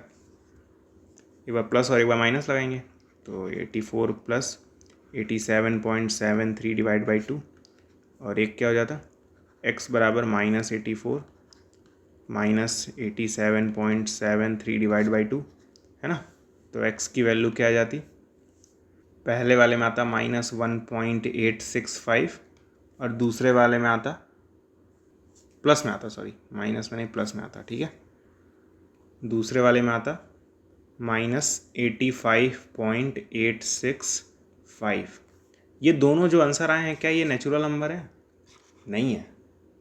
S1: एक बार प्लस और एक बार माइनस लगाएंगे तो 84 प्लस 87.73 डिवाइड बाई 2, और एक क्या हो जाता, x बराबर -84 - 87.73 डिवाइड बाई 2, है ना। तो x की वैल्यू क्या आ जाती, पहले वाले में आता -1.865 और दूसरे वाले में आता प्लस में आता, सॉरी माइनस में नहीं प्लस में आता, ठीक है। दूसरे वाले में आता -85.865। ये दोनों जो आंसर आए हैं क्या ये नेचुरल नंबर है? नहीं है।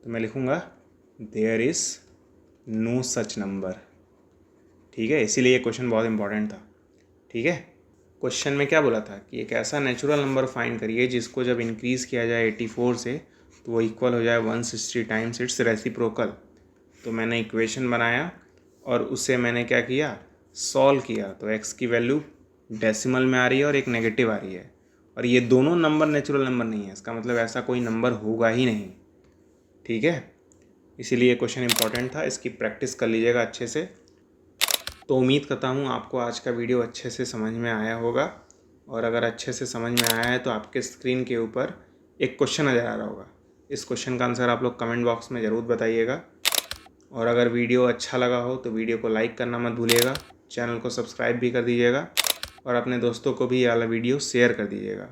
S1: तो मैं लिखूँगा there is no such number, ठीक है। इसीलिए ये क्वेश्चन बहुत इंपॉर्टेंट था, ठीक है। क्वेश्चन में क्या बोला था कि एक ऐसा नेचुरल नंबर फाइंड करिए जिसको जब इंक्रीज़ किया जाए 84 से तो वो इक्वल हो जाए 160 टाइम्स इट्स रेसिप्रोकल। तो मैंने इक्वेशन बनाया और उसे मैंने क्या किया, सॉल्व किया। तो x की वैल्यू डेसिमल में आ रही है और एक नेगेटिव आ रही है, और ये दोनों नंबर नेचुरल नंबर नहीं है, इसका मतलब ऐसा कोई नंबर होगा ही नहीं, ठीक है। इसीलिए ये क्वेश्चन इंपॉर्टेंट था, इसकी प्रैक्टिस कर लीजिएगा अच्छे से। तो उम्मीद करता हूँ आपको आज का वीडियो अच्छे से समझ में आया होगा, और अगर अच्छे से समझ में आया है तो आपके स्क्रीन के ऊपर एक क्वेश्चन नज़र आ रहा होगा। इस क्वेश्चन का आंसर आप लोग कमेंट बॉक्स में ज़रूर बताइएगा, और अगर वीडियो अच्छा लगा हो तो वीडियो को लाइक करना मत भूलिएगा, चैनल को सब्सक्राइब भी कर दीजिएगा और अपने दोस्तों को भी ये वाला वीडियो शेयर कर दीजिएगा।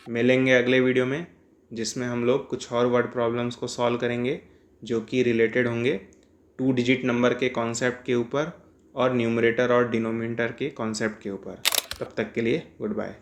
S1: मिलेंगे अगले वीडियो में जिसमें हम लोग कुछ और वर्ड प्रॉब्लम्स को सॉल्व करेंगे जो कि रिलेटेड होंगे 2 डिजिट नंबर के कॉन्सेप्ट के ऊपर और न्यूमरेटर और डिनोमिनेटर के कॉन्सेप्ट के ऊपर। तब तक के लिए गुड बाय।